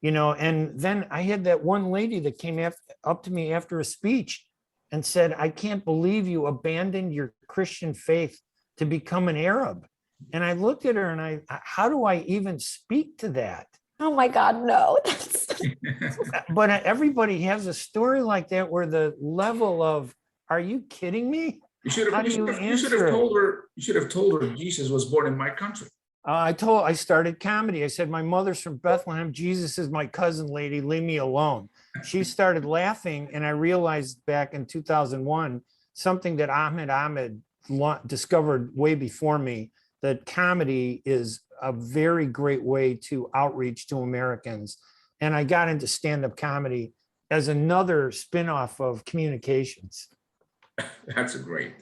and then I had that one lady that came up to me after a speech and said, I can't believe you abandoned your Christian faith to become an Arab. And I looked at her and how do I even speak to that? Oh my God, no. But everybody has a story like that where the level of, are you kidding me? You should have told her Jesus was born in my country. I started comedy. I said, my mother's from Bethlehem. Jesus is my cousin, lady. Leave me alone. She started laughing. And I realized back in 2001, something that Ahmed discovered way before me, that comedy is a very great way to outreach to Americans. And I got into stand-up comedy as another spin-off of communications. That's great.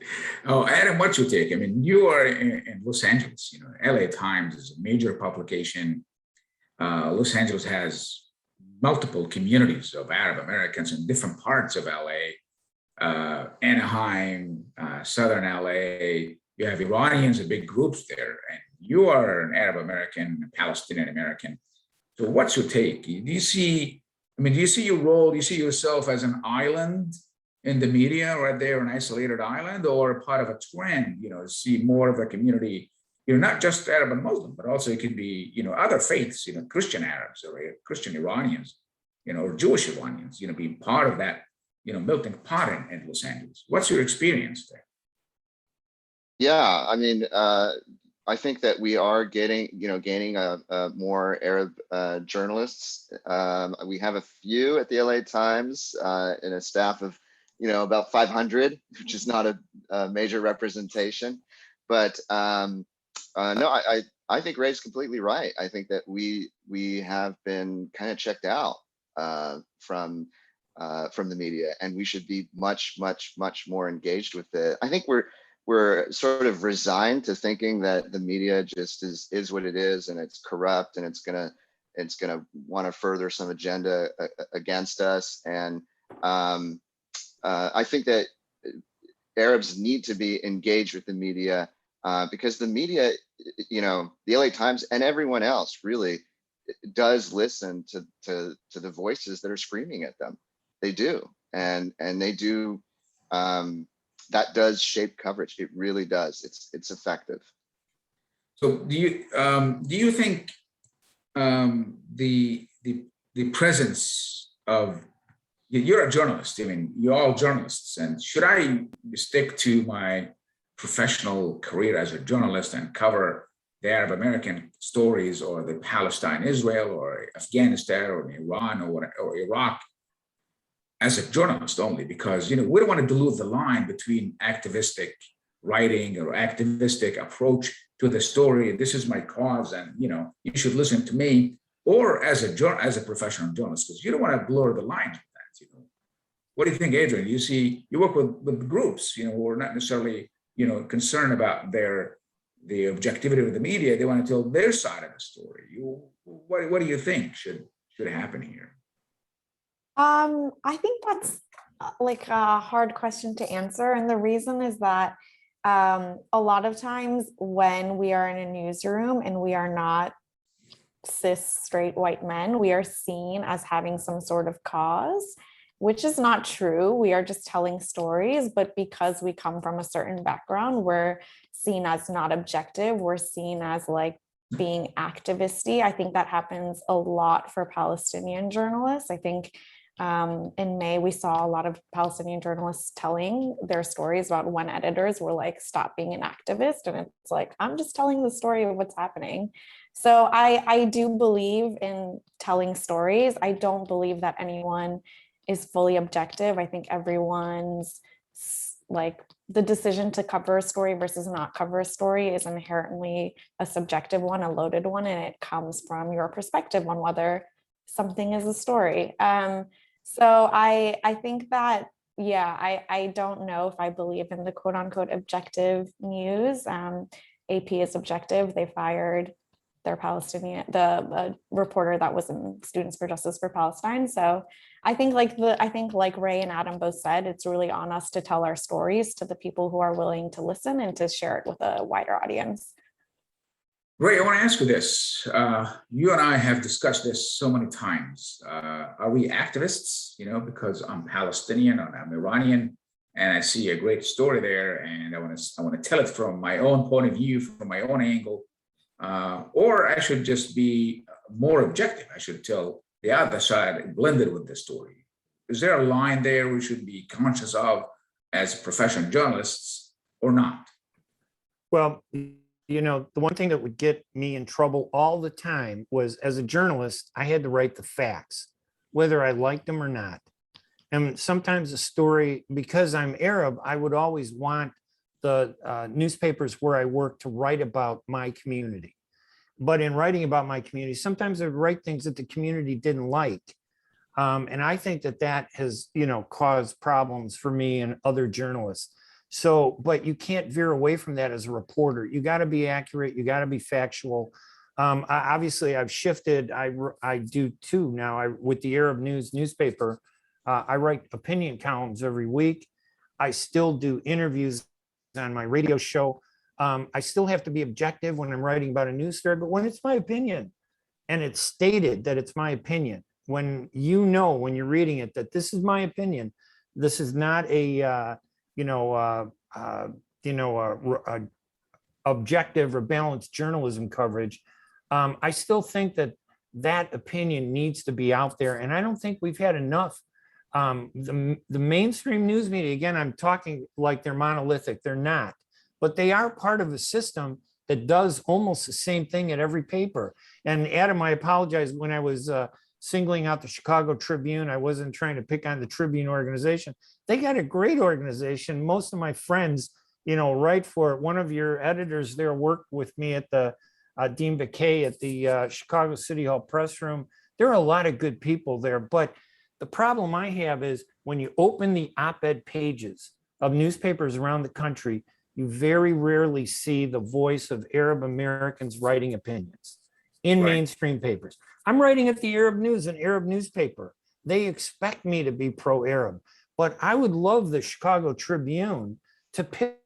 Oh, Adam, what's your take? I mean, you are in Los Angeles. LA Times is a major publication. Los Angeles has multiple communities of Arab Americans in different parts of LA. Anaheim, Southern LA. You have Iranians and big groups there, and you are an Arab American, Palestinian American. So what's your take? Do you see your role? Do you see yourself as an island in the media right there, an isolated island, or part of a trend, see more of a community, not just Arab and Muslim, but also it could be, other faiths, Christian Arabs or Christian Iranians, or Jewish Iranians, being part of that, melting pot in Los Angeles. What's your experience there? Yeah, I mean, I think that we are gaining a more Arab journalists. We have a few at the LA Times in a staff of, about 500, which is not a major representation. But no, I think Ray's completely right. I think that we have been kind of checked out from the media, and we should be much more engaged with it. I think we're sort of resigned to thinking that the media just is what it is, and it's corrupt, and it's gonna want to further some agenda against us. And I think that Arabs need to be engaged with the media because the media, the LA Times and everyone else really does listen to the voices that are screaming at them. They do, and they do. That does shape coverage. It really does. It's effective. So do you think the presence of, you're a journalist, I mean, you're all journalists, and should I stick to my professional career as a journalist and cover the Arab American stories, or the Palestine, Israel, or Afghanistan, or Iran, or Iraq, as a journalist only? Because we don't want to dilute the line between activistic writing or activistic approach to the story. This is my cause, and you should listen to me, or as a professional journalist, because you don't want to blur the lines with that. What do you think, Adrienne? You work with groups, who are not necessarily concerned about the objectivity of the media. They want to tell their side of the story. What do you think should happen here? I think that's like a hard question to answer. And the reason is that a lot of times when we are in a newsroom and we are not cis straight white men, we are seen as having some sort of cause, which is not true. We are just telling stories, but because we come from a certain background, we're seen as not objective. We're seen as like being activisty. I think that happens a lot for Palestinian journalists. I think in May, we saw a lot of Palestinian journalists telling their stories about when editors were like, stop being an activist. And it's like, I'm just telling the story of what's happening. So I do believe in telling stories. I don't believe that anyone is fully objective. I think everyone's like, the decision to cover a story versus not cover a story is inherently a subjective one, a loaded one, and it comes from your perspective on whether something is a story. So I think that, yeah, I don't know if I believe in the quote unquote objective news. AP is objective. They fired the reporter that was in Students for Justice for Palestine. So I think like Ray and Adam both said, it's really on us to tell our stories to the people who are willing to listen and to share it with a wider audience. Ray, I want to ask you this. You and I have discussed this so many times. Are we activists? Because I'm Palestinian and I'm Iranian, and I see a great story there, and I want to tell it from my own point of view, from my own angle. Or I should just be more objective. I should tell the other side blended with the story. Is there a line there we should be conscious of as professional journalists or not? Well, the one thing that would get me in trouble all the time was, as a journalist, I had to write the facts, whether I liked them or not. And sometimes a story, because I'm Arab, I would always want the newspapers where I work to write about my community. But in writing about my community, sometimes I would write things that the community didn't like. And I think that has, caused problems for me and other journalists. So, but you can't veer away from that as a reporter. You got to be accurate. You got to be factual. Obviously, I've shifted. I do too now. With the Arab News newspaper, I write opinion columns every week. I still do interviews on my radio show. I still have to be objective when I'm writing about a news story, but when it's my opinion and it's stated that it's my opinion, when when you're reading it, that this is my opinion, this is not a objective or balanced journalism coverage. I still think that opinion needs to be out there, and I don't think we've had enough. The mainstream news media, again, I'm talking like they're monolithic. They're not, but they are part of a system that does almost the same thing at every paper. And Adam, I apologize when I was singling out the Chicago Tribune. I wasn't trying to pick on the Tribune organization. They got a great organization. Most of my friends, write for it. One of your editors there worked with me at the Dean McKay at the Chicago City Hall press room. There are a lot of good people there, but the problem I have is when you open the op-ed pages of newspapers around the country, you very rarely see the voice of Arab Americans writing opinions in mainstream papers. I'm writing at the Arab News, an Arab newspaper. They expect me to be pro-Arab, but I would love the Chicago Tribune to pick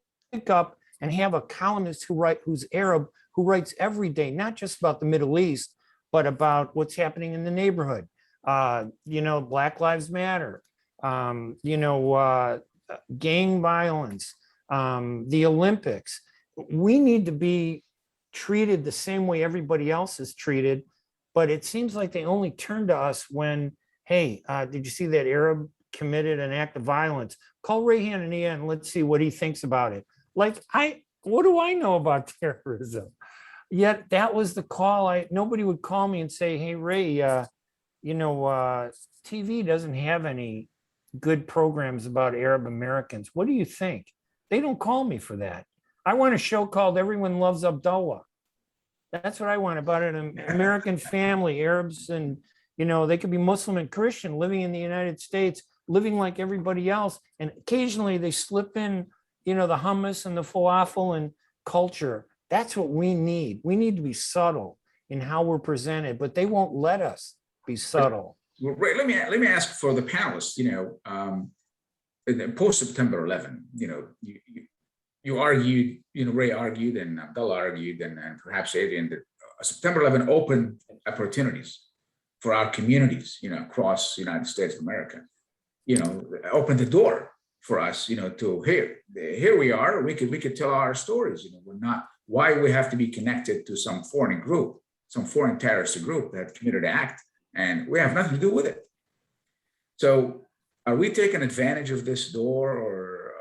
up and have a columnist who's Arab, who writes every day, not just about the Middle East, but about what's happening in the neighborhood. Black Lives Matter, gang violence, the Olympics. We need to be treated the same way everybody else is treated. But it seems like they only turn to us when, hey, did you see that Arab committed an act of violence? Call Ray Hanania and let's see what he thinks about it. Like, what do I know about terrorism? Yet that was the call. Nobody would call me and say, hey, Ray, TV doesn't have any good programs about Arab Americans. What do you think? They don't call me for that. I want a show called Everyone Loves Abdullah. That's what I want, about an American family, Arabs, and, they could be Muslim and Christian living in the United States, living like everybody else. And occasionally they slip in, the hummus and the falafel and culture. That's what we need. We need to be subtle in how we're presented, but they won't let us be subtle. Well, Ray, let me ask for the panelists, post September 11, you argued, Ray argued and Abdullah argued and perhaps Adrienne, that September 11 opened opportunities for our communities, across the United States of America, opened the door for us, to here we are, we could tell our stories, we're not, why we have to be connected to some foreign group, some foreign terrorist group that committed an act, and we have nothing to do with it. So are we taking advantage of this door, or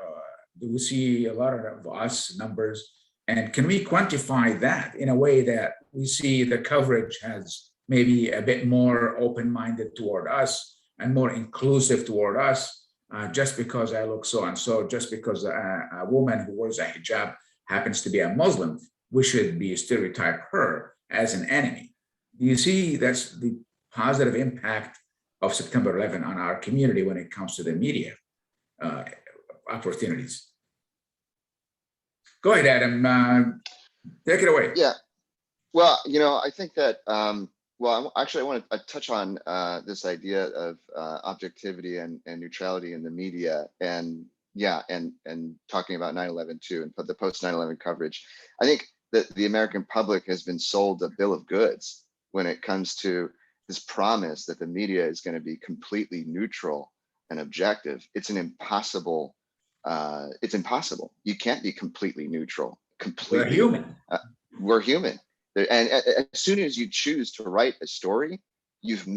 do we see a lot of us numbers? And can we quantify that in a way that we see the coverage has maybe a bit more open-minded toward us and more inclusive toward us, just because I look so and so, just because a woman who wears a hijab happens to be a Muslim, we should be stereotype her as an enemy. Do you see that's the positive impact of September 11 on our community when it comes to the media opportunities? Go ahead, Adam. Take it away. Yeah. Well, I think that, I want to touch on this idea of objectivity and neutrality in the media, and talking about 9/11 too, and the post 9/11 coverage. I think that the American public has been sold a bill of goods when it comes to this promise that the media is going to be completely neutral and objective. It's impossible. You can't be completely neutral. Completely. We're human. We're human. And as soon as you choose to write a story, you've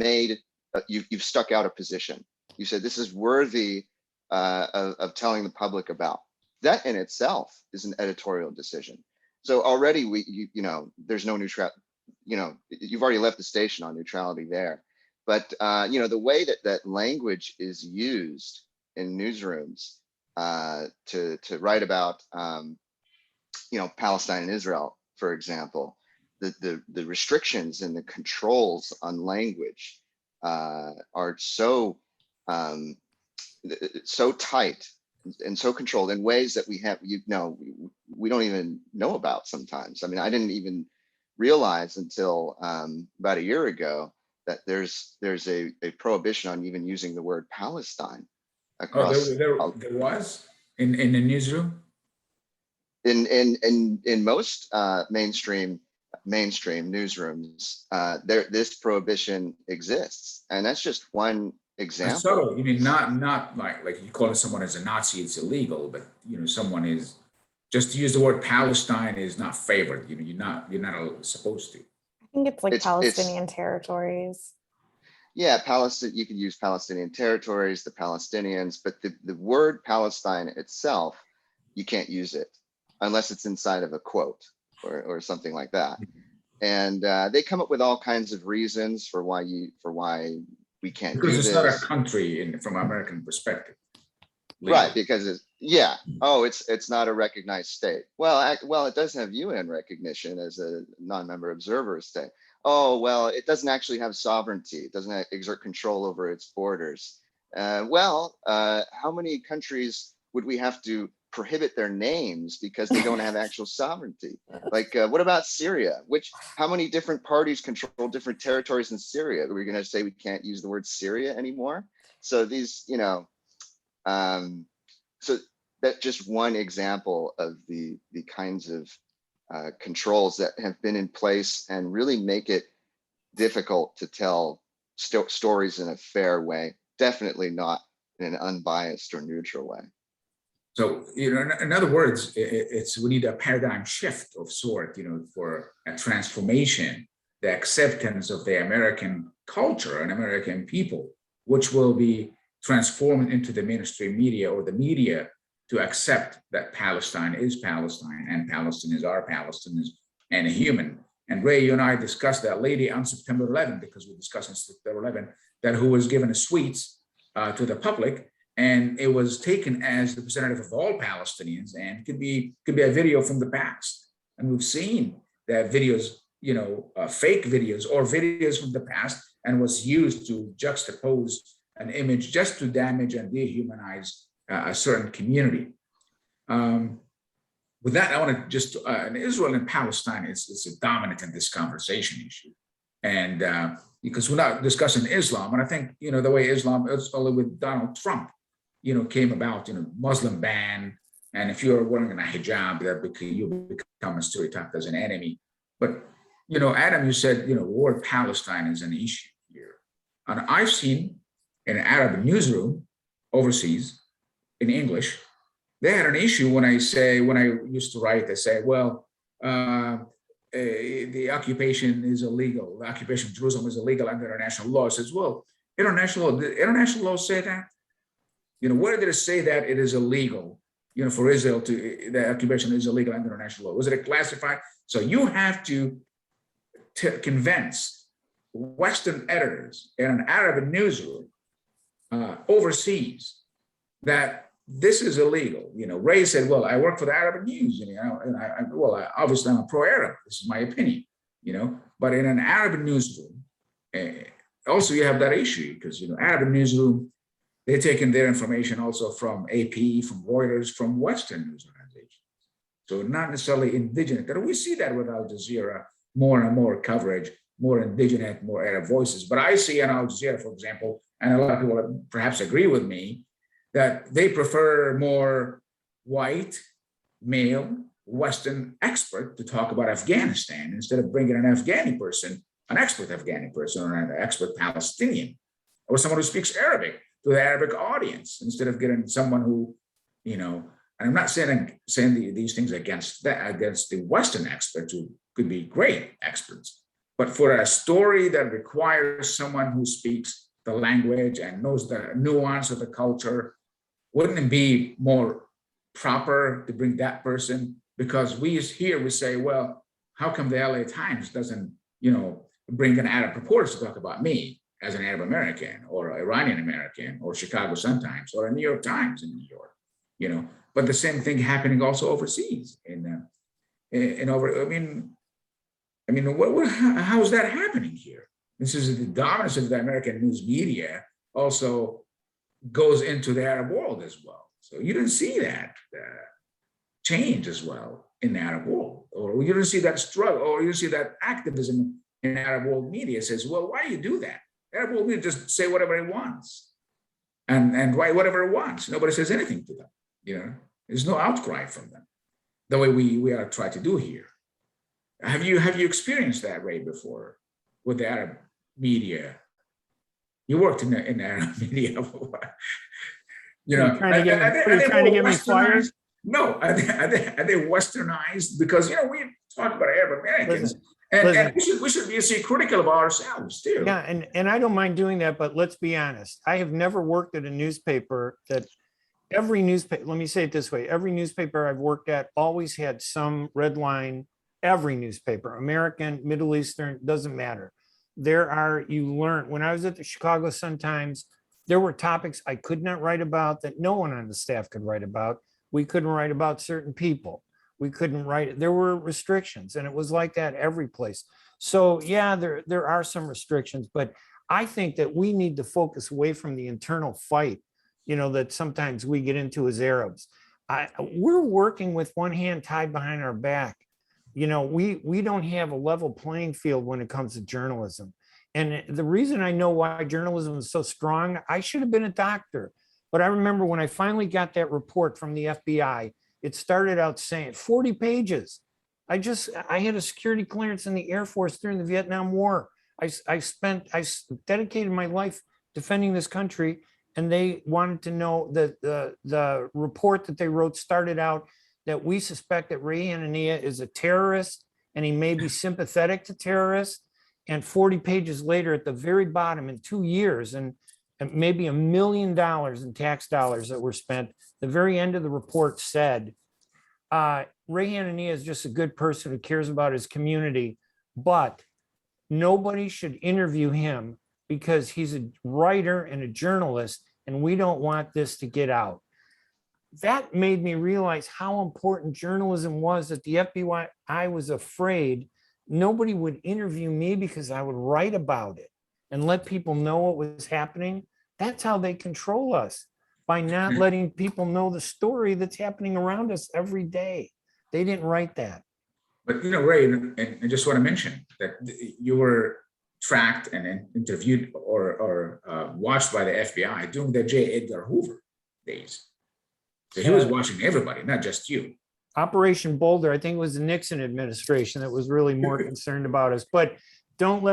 stuck out a position. You said this is worthy of telling the public about. That in itself is an editorial decision. So already there's no neutral. You've already left the station on neutrality there. But the way that language is used in newsrooms to write about Palestine and Israel, for example. The restrictions and the controls on language are so tight and so controlled in ways that we don't even know about sometimes. I mean, I didn't even realize until about a year ago that there's a prohibition on even using the word Palestine across. There was in the newsroom. In most mainstream newsrooms, this prohibition exists, and that's just one example. So you mean not like you calling someone as a Nazi, it's illegal, but someone is just to use the word Palestine is not favored. You're not supposed to. I think it's like Palestinian territories. Yeah, Palestine. You could use Palestinian territories, the Palestinians, but the word Palestine itself, you can't use it unless it's inside of a quote or something like that. And they come up with all kinds of reasons for why we can't do this. Because it's not a country from an American perspective. Right, because it's not a recognized state. Well, it does have UN recognition as a non-member observer state. Oh, well, it doesn't actually have sovereignty. It doesn't exert control over its borders. How many countries would we have to prohibit their names because they don't have actual sovereignty? Like, what about Syria? How many different parties control different territories in Syria? Are we going to say we can't use the word Syria anymore? So these, so that's just one example of the kinds of controls that have been in place and really make it difficult to tell stories in a fair way. Definitely not in an unbiased or neutral way. So, in other words, we need a paradigm shift of sort, for a transformation, the acceptance of the American culture and American people, which will be transformed into the mainstream media or the media to accept that Palestine is Palestine and Palestinians are Palestinians and a human. And Ray, you and I discussed that lady on September 11th, because we discussed on September 11th that who was given a sweets to the public, and it was taken as the representative of all Palestinians, and could be a video from the past. And we've seen that videos, fake videos or videos from the past, and was used to juxtapose an image just to damage and dehumanize a certain community. With that, I want to just, Israel and Palestine is dominant in this conversation issue. And because we're not discussing Islam, and I think, the way Islam is only with Donald Trump, came about, Muslim ban, and if you're wearing a hijab, you become a stereotyped as an enemy. But, Adam, you said, the word Palestine is an issue here. And I've seen in an Arab newsroom overseas in English, they had an issue when I used to write, they say, well, the occupation is illegal. The occupation of Jerusalem is illegal under international law. I says, well, international law say that? Where did it say that it is illegal, for Israel the occupation is illegal under international law? Was it classified? So you have to convince Western editors in an Arab newsroom overseas that this is illegal. Ray said, well, I work for the Arab News, and obviously I'm a pro-Arab. This is my opinion, but in an Arab newsroom, also you have that issue because, Arab newsroom, they're taking their information also from AP, from Reuters, from Western news organizations. So not necessarily indigenous. And we see that with Al Jazeera, more and more coverage, more indigenous, more Arab voices. But I see on Al Jazeera, for example, and a lot of people perhaps agree with me, that they prefer more white, male, Western expert to talk about Afghanistan instead of bringing an Afghani person, an expert Afghani person, or an expert Palestinian, or someone who speaks Arabic to the Arabic audience, instead of getting someone who, and I'm not saying these things against the Western experts who could be great experts, but for a story that requires someone who speaks the language and knows the nuance of the culture, wouldn't it be more proper to bring that person? Because we say, well, how come the LA Times doesn't, bring an Arab reporter to talk about me as an Arab American or Iranian American or Chicago Sun-Times or a New York Times in New York, but the same thing happening also overseas how is that happening here? This is the dominance of the American news media also goes into the Arab world as well. So you didn't see that change as well in the Arab world, or you didn't see that struggle, or you see that activism in the Arab world media says, well, why do you do that? The Arab world media just say whatever it wants and write whatever it wants. Nobody says anything to them. There's no outcry from them, the way we are trying to do here. Have you experienced that, Ray, before with the Arab media? You worked in the Arab media. You're trying to get me fired? No, are they westernized? Because we talk about Arab Americans, and we should be critical of ourselves too. Yeah, and I don't mind doing that, but let's be honest. I have never worked at a newspaper that every newspaper. Let me say it this way: every newspaper I've worked at always had some red line. Every newspaper, American, Middle Eastern, doesn't matter. You learn. When I was at the Chicago Sun-Times, there were topics I could not write about that no one on the staff could write about. We couldn't write about certain people. We couldn't write. There were restrictions, and it was like that every place. So yeah, there are some restrictions, but I think that we need to focus away from the internal fight, that sometimes we get into as Arabs. We're working with one hand tied behind our back. We don't have a level playing field when it comes to journalism. And the reason I know why journalism is so strong, I should have been a doctor. But I remember when I finally got that report from the FBI, it started out saying 40 pages. I had a security clearance in the Air Force during the Vietnam War. I dedicated my life defending this country. and they wanted to know that the report that they wrote started out that we suspect that Ray Hanania is a terrorist and he may be sympathetic to terrorists. And 40 pages later, at the very bottom, in 2 years, and maybe $1 million in tax dollars that were spent, the very end of the report said, Ray Hanania is just a good person who cares about his community, but nobody should interview him because he's a writer and a journalist, and we don't want this to get out. That made me realize how important journalism was, that the FBI was afraid nobody would interview me because I would write about it and let people know what was happening. That's how they control us, by not letting people know the story that's happening around us every day. They didn't write that. But Ray, and I just want to mention that you were tracked and interviewed or watched by the FBI during the J. Edgar Hoover days. So he was watching everybody, not just you. Operation Boulder, I think it was the Nixon administration that was really more concerned about us. But don't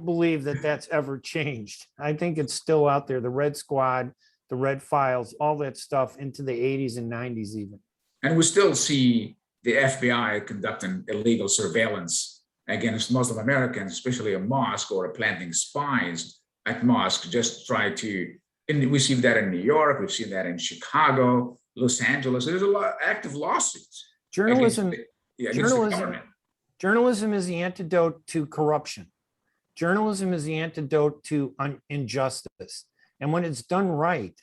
believe that that's ever changed. I think it's still out there. The Red Squad, the Red Files, all that stuff into the 80s and 90s even. And we still see the FBI conducting illegal surveillance against Muslim Americans, especially a mosque, or planting spies at mosque, just try to, and we see that in New York, we've seen that in Chicago, Los Angeles. There's a lot of active lawsuits. Journalism Against the government. Journalism is the antidote to corruption. Journalism is the antidote to injustice. And when it's done right,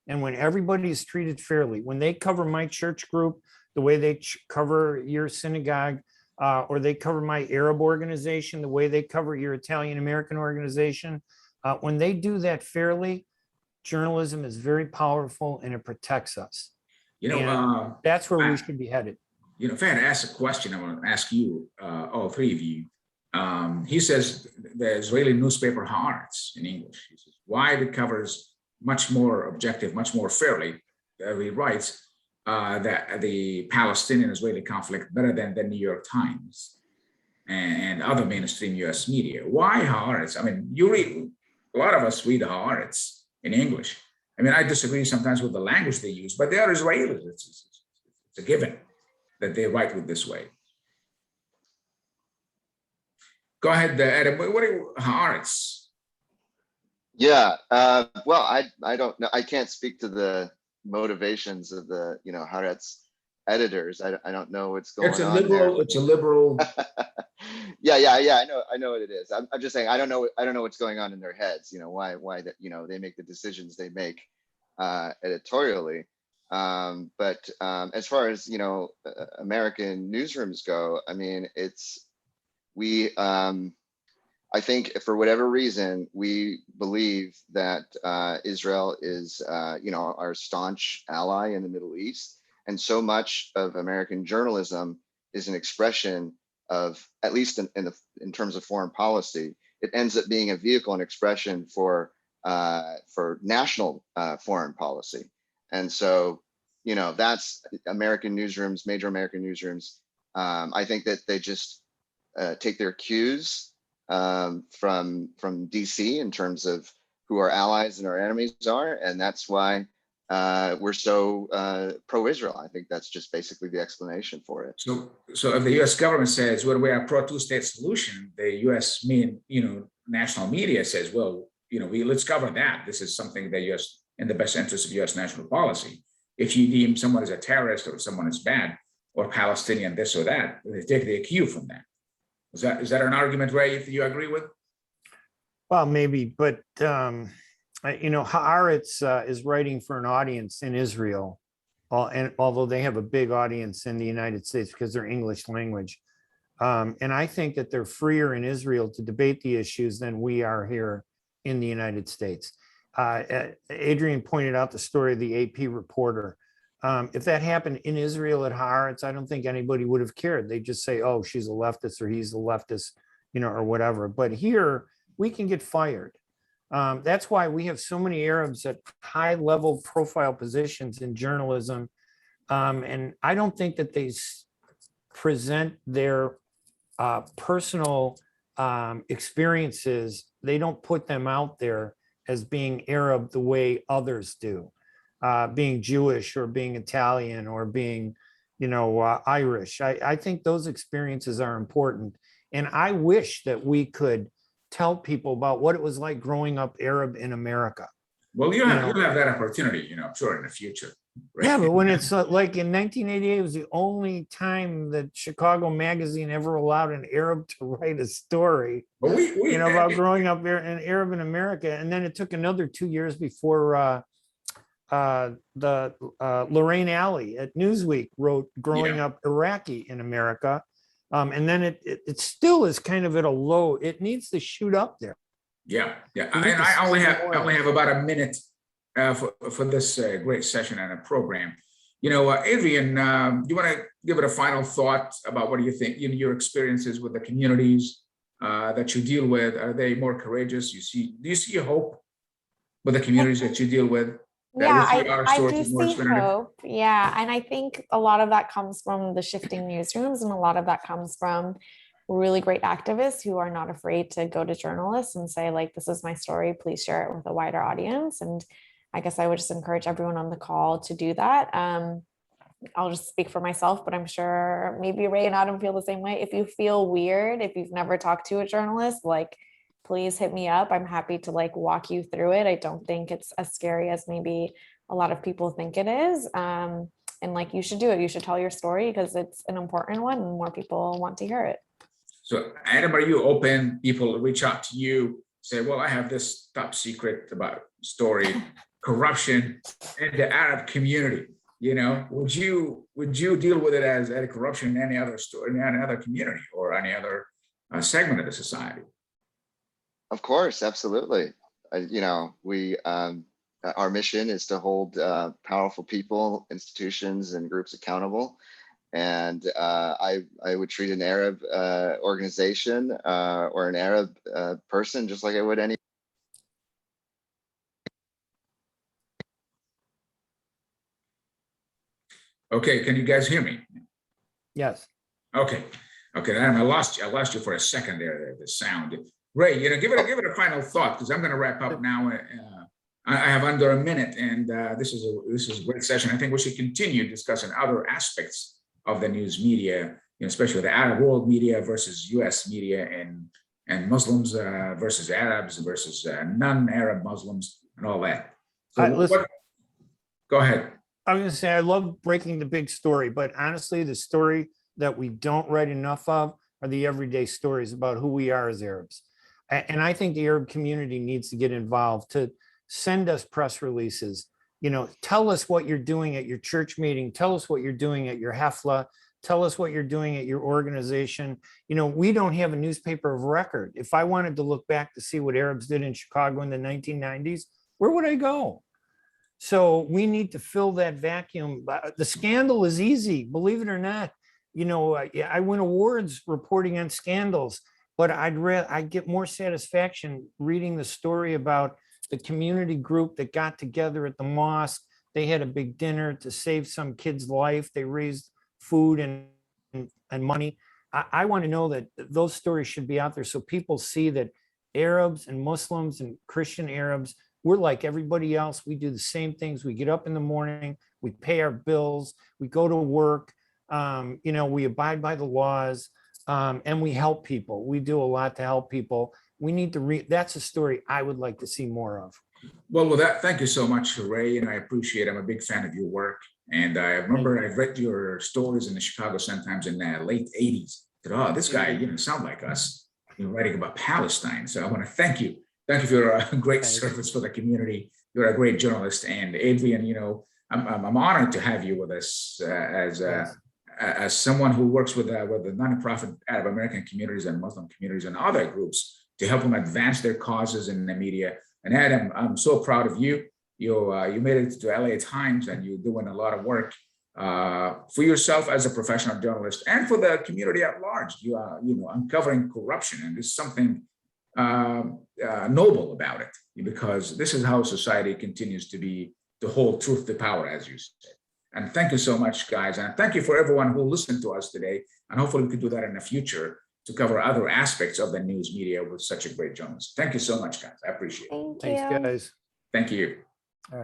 and when everybody is treated fairly, when they cover my church group the way they cover your synagogue, or they cover my Arab organization the way they cover your Italian American organization, when they do that fairly, journalism is very powerful and it protects us. That's where we should be headed. If I had to ask a question, I want to ask you, all three of you. He says the Israeli newspaper Haaretz in English. He says, why it covers much more objective, much more fairly. He writes that the Palestinian-Israeli conflict better than the New York Times and other mainstream U.S. media. Why Haaretz? I mean, a lot of us read Haaretz in English. I mean, I disagree sometimes with the language they use, but they are Israelis. It's a given that they write with this way. Go ahead, Adam. What are Haaretz? Yeah, well, I don't know. I can't speak to the motivations of the Haaretz editors. I don't know what's going on there. It's a liberal. Yeah. I know what it is. I'm just saying I don't know what's going on in their heads. Why that they make the decisions they make editorially. But as far as American newsrooms go, I mean, I think for whatever reason, we believe that Israel is, our staunch ally in the Middle East. And so much of American journalism is an expression of, at least in terms of foreign policy, it ends up being a vehicle and expression for national foreign policy. And so, that's American newsrooms, major American newsrooms. I think that they just take their cues from DC in terms of who our allies and our enemies are, and that's why we're so pro-Israel. I think that's just basically the explanation for it. So if the U.S. government says, well, we are pro two-state solution, the U.S. national media says, well, let's cover that. This is something that U.S. in the best interest of U.S. national policy. If you deem someone as a terrorist or someone is bad or Palestinian, this or that, they take the cue from that. Is that an argument, Ray, if you agree with? Well, maybe, but Haaretz is writing for an audience in Israel, and although they have a big audience in the United States because they're English language. And I think that they're freer in Israel to debate the issues than we are here in the United States. Adrienne pointed out the story of the AP reporter. If that happened in Israel at Haaretz, I don't think anybody would have cared. They just say, oh, she's a leftist or he's a leftist, or whatever. But here we can get fired. That's why we have so many Arabs at high level profile positions in journalism. And I don't think that they present their personal experiences. They don't put them out there as being Arab the way others do, being Jewish or being Italian or being, Irish. I think those experiences are important. And I wish that we could tell people about what it was like growing up Arab in America. Well, you'll have that opportunity, I'm sure, in the future. Right? Yeah, but when it's like in 1988, it was the only time that Chicago Magazine ever allowed an Arab to write a story, But we about growing up an Arab in America. And then it took another 2 years before Lorraine Alley at Newsweek wrote "Growing Up Iraqi in America," and then it still is kind of at a low. It needs to shoot up there. Yeah. And I only have about a minute for this great session and a program. Adrienne, do you want to give it a final thought about what do you think? Your experiences with the communities that you deal with, are they more courageous? Do you see hope with the communities that you deal with? Yeah, I do see hope. Yeah, and I think a lot of that comes from the shifting newsrooms, and a lot of that comes from really great activists who are not afraid to go to journalists and say, like, this is my story, please share it with a wider audience. And I guess I would just encourage everyone on the call to do that. I'll just speak for myself, but I'm sure maybe Ray and Adam feel the same way. If you feel weird, if you've never talked to a journalist, like, please hit me up. I'm happy to walk you through it. I don't think it's as scary as maybe a lot of people think it is. And you should do it. You should tell your story because it's an important one and more people want to hear it. So Adam, are you open? People reach out to you, say, well, I have this top secret about story, corruption in the Arab community. Would you deal with it as corruption in any other story, in any other community or any other segment of the society? Of course, absolutely. Our mission is to hold powerful people, institutions, and groups accountable. And I would treat an Arab organization or an Arab person just like I would any. Okay, can you guys hear me? Yes. Okay, Adam, I lost you for a second there. The sound. Ray, give it a final thought because I'm going to wrap up now. I have under a minute, and this is a great session. I think we should continue discussing other aspects of the news media, especially the Arab world media versus U.S. media, and Muslims versus Arabs versus non-Arab Muslims, and all that. So go ahead. I was going to say, I love breaking the big story, but honestly, the story that we don't write enough of are the everyday stories about who we are as Arabs. And I think the Arab community needs to get involved, to send us press releases, tell us what you're doing at your church meeting, tell us what you're doing at your hafla, tell us what you're doing at your organization. We don't have a newspaper of record. If I wanted to look back to see what Arabs did in Chicago in the 1990s, where would I go? So we need to fill that vacuum. The scandal is easy, believe it or not. I win awards reporting on scandals, but I'd get more satisfaction reading the story about the community group that got together at the mosque. They had a big dinner to save some kid's life. They raised food and money. I want to know that those stories should be out there so people see that Arabs and Muslims and Christian Arabs, we're like everybody else. We do the same things. We get up in the morning, we pay our bills, we go to work, we abide by the laws, and we help people. We do a lot to help people. We need to that's a story I would like to see more of. Well, with that, thank you so much, Ray, and I appreciate it. I'm a big fan of your work. And I remember I read your stories in the Chicago Sun-Times in the late 80s. I said, oh, this guy, sound like us, writing about Palestine. So I want to thank you. Thank you for your great service for the community. You're a great journalist. And Adrienne, I'm honored to have you with us as someone who works with the nonprofit Arab American communities and Muslim communities and other groups to help them advance their causes in the media. And Adam, I'm so proud of you. You made it to LA Times, and you're doing a lot of work for yourself as a professional journalist and for the community at large. You are, uncovering corruption, and there's something noble about it, because this is how society continues to hold truth to power, as you said. And thank you so much, guys. And thank you for everyone who listened to us today. And hopefully we can do that in the future. to cover other aspects of the news media with such a great journalist. Thank you so much, guys. I appreciate it. Thank Thanks, you. guys. Thank you. All right.